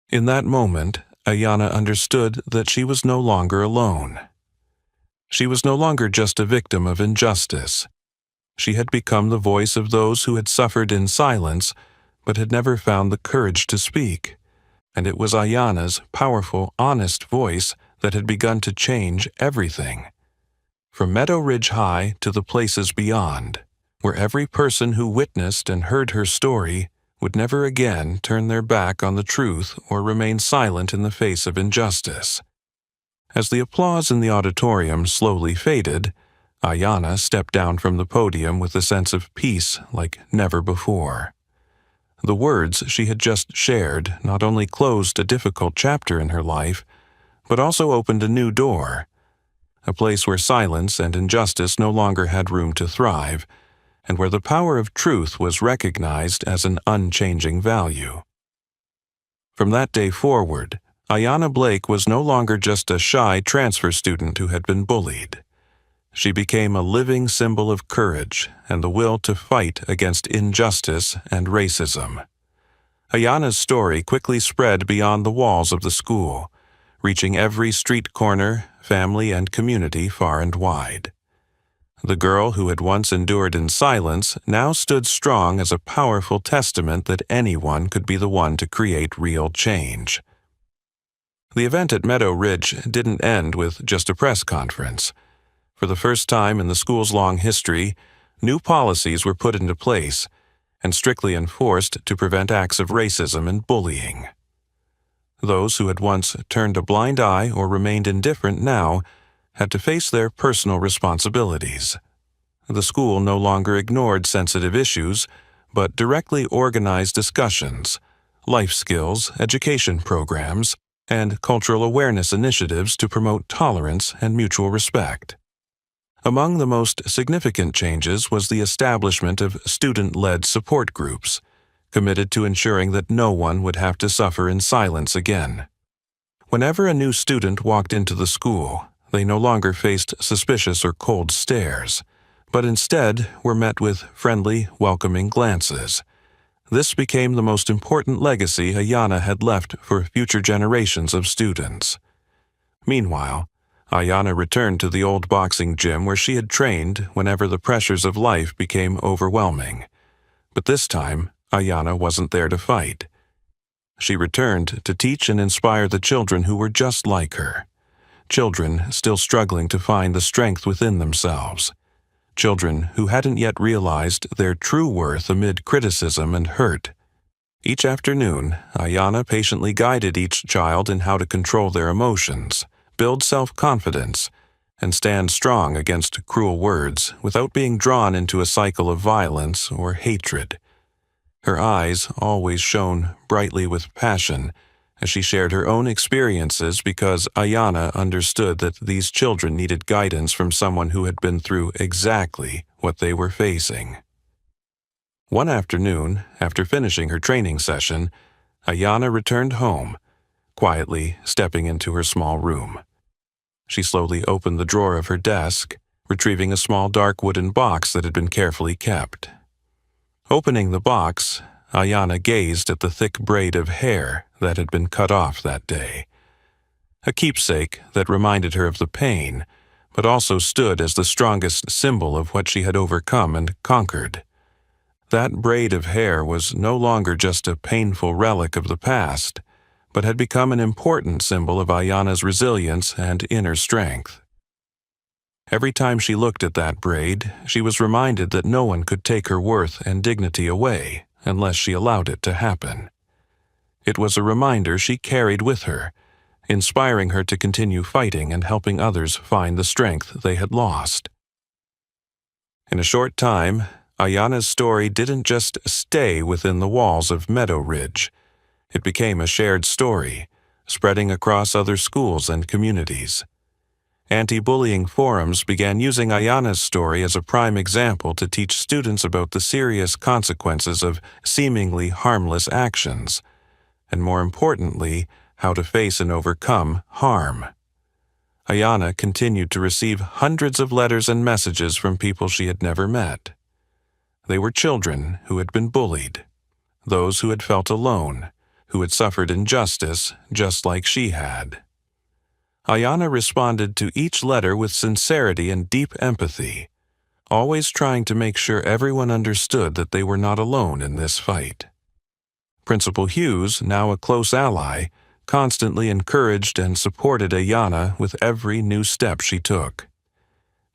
In that moment, Ayanna understood that she was no longer alone. She was no longer just a victim of injustice. She had become the voice of those who had suffered in silence, but had never found the courage to speak. And it was Ayanna's powerful, honest voice that had begun to change everything. From Meadow Ridge High to the places beyond, where every person who witnessed and heard her story would never again turn their back on the truth or remain silent in the face of injustice. As the applause in the auditorium slowly faded, Ayanna stepped down from the podium with a sense of peace like never before. The words she had just shared not only closed a difficult chapter in her life, but also opened a new door, a place where silence and injustice no longer had room to thrive, and where the power of truth was recognized as an unchanging value. From that day forward, Ayanna Blake was no longer just a shy transfer student who had been bullied. She became a living symbol of courage and the will to fight against injustice and racism. Ayanna's story quickly spread beyond the walls of the school, reaching every street corner, family, and community far and wide. The girl who had once endured in silence now stood strong as a powerful testament that anyone could be the one to create real change. The event at Meadow Ridge didn't end with just a press conference. For the first time in the school's long history, new policies were put into place and strictly enforced to prevent acts of racism and bullying. Those who had once turned a blind eye or remained indifferent now had to face their personal responsibilities. The school no longer ignored sensitive issues, but directly organized discussions, life skills, education programs, and cultural awareness initiatives to promote tolerance and mutual respect. Among the most significant changes was the establishment of student-led support groups, committed to ensuring that no one would have to suffer in silence again. Whenever a new student walked into the school, they no longer faced suspicious or cold stares, but instead were met with friendly, welcoming glances. This became the most important legacy Ayanna had left for future generations of students. Meanwhile, Ayanna returned to the old boxing gym where she had trained whenever the pressures of life became overwhelming. But this time, Ayanna wasn't there to fight. She returned to teach and inspire the children who were just like her. Children still struggling to find the strength within themselves. Children who hadn't yet realized their true worth amid criticism and hurt. Each afternoon, Ayanna patiently guided each child in how to control their emotions, build self-confidence, and stand strong against cruel words without being drawn into a cycle of violence or hatred. Her eyes always shone brightly with passion, as she shared her own experiences because Ayana understood that these children needed guidance from someone who had been through exactly what they were facing. One afternoon, after finishing her training session, Ayana returned home, quietly stepping into her small room. She slowly opened the drawer of her desk, retrieving a small dark wooden box that had been carefully kept. Opening the box, Ayana gazed at the thick braid of hair that had been cut off that day. A keepsake that reminded her of the pain, but also stood as the strongest symbol of what she had overcome and conquered. That braid of hair was no longer just a painful relic of the past, but had become an important symbol of Ayana's resilience and inner strength. Every time she looked at that braid, she was reminded that no one could take her worth and dignity away unless she allowed it to happen. It was a reminder she carried with her, inspiring her to continue fighting and helping others find the strength they had lost. In a short time, Ayana's story didn't just stay within the walls of Meadow Ridge. It became a shared story, spreading across other schools and communities. Anti-bullying forums began using Ayana's story as a prime example to teach students about the serious consequences of seemingly harmless actions, and more importantly, how to face and overcome harm. Ayana continued to receive hundreds of letters and messages from people she had never met. They were children who had been bullied, those who had felt alone, who had suffered injustice just like she had. Ayana responded to each letter with sincerity and deep empathy, always trying to make sure everyone understood that they were not alone in this fight. Principal Hughes, now a close ally, constantly encouraged and supported Ayana with every new step she took.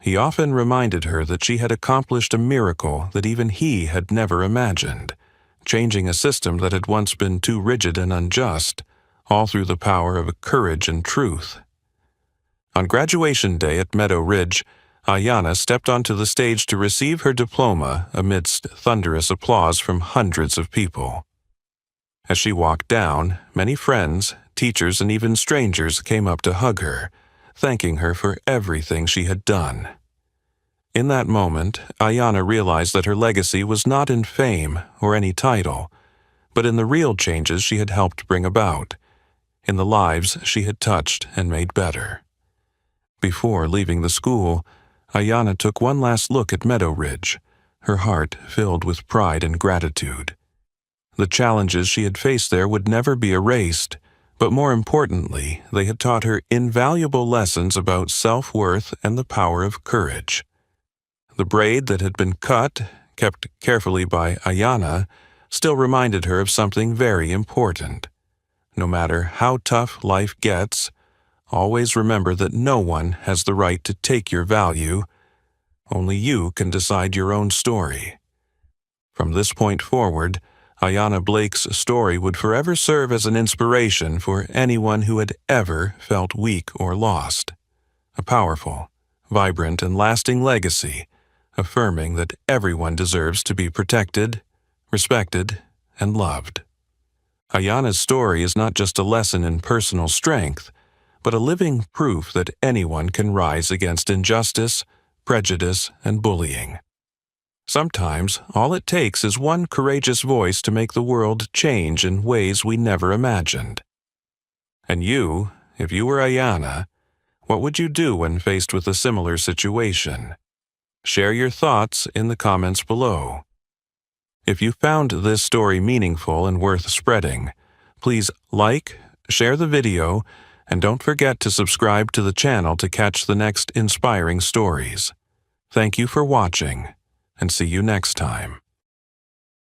He often reminded her that she had accomplished a miracle that even he had never imagined, changing a system that had once been too rigid and unjust, all through the power of courage and truth. On graduation day at Meadow Ridge, Ayana stepped onto the stage to receive her diploma amidst thunderous applause from hundreds of people. As she walked down, many friends, teachers, and even strangers came up to hug her, thanking her for everything she had done. In that moment, Ayana realized that her legacy was not in fame or any title, but in the real changes she had helped bring about, in the lives she had touched and made better. Before leaving the school, Ayana took one last look at Meadow Ridge, her heart filled with pride and gratitude. The challenges she had faced there would never be erased, but more importantly, they had taught her invaluable lessons about self-worth and the power of courage. The braid that had been cut, kept carefully by Ayana, still reminded her of something very important. No matter how tough life gets, always remember that no one has the right to take your value. Only you can decide your own story. From this point forward, Ayana Blake's story would forever serve as an inspiration for anyone who had ever felt weak or lost. A powerful, vibrant, and lasting legacy, affirming that everyone deserves to be protected, respected, and loved. Ayana's story is not just a lesson in personal strength, but a living proof that anyone can rise against injustice, prejudice, and bullying. Sometimes, all it takes is one courageous voice to make the world change in ways we never imagined. And you, if you were Ayana, what would you do when faced with a similar situation? Share your thoughts in the comments below. If you found this story meaningful and worth spreading, please like, share the video, and don't forget to subscribe to the channel to catch the next inspiring stories. Thank you for watching, and see you next time.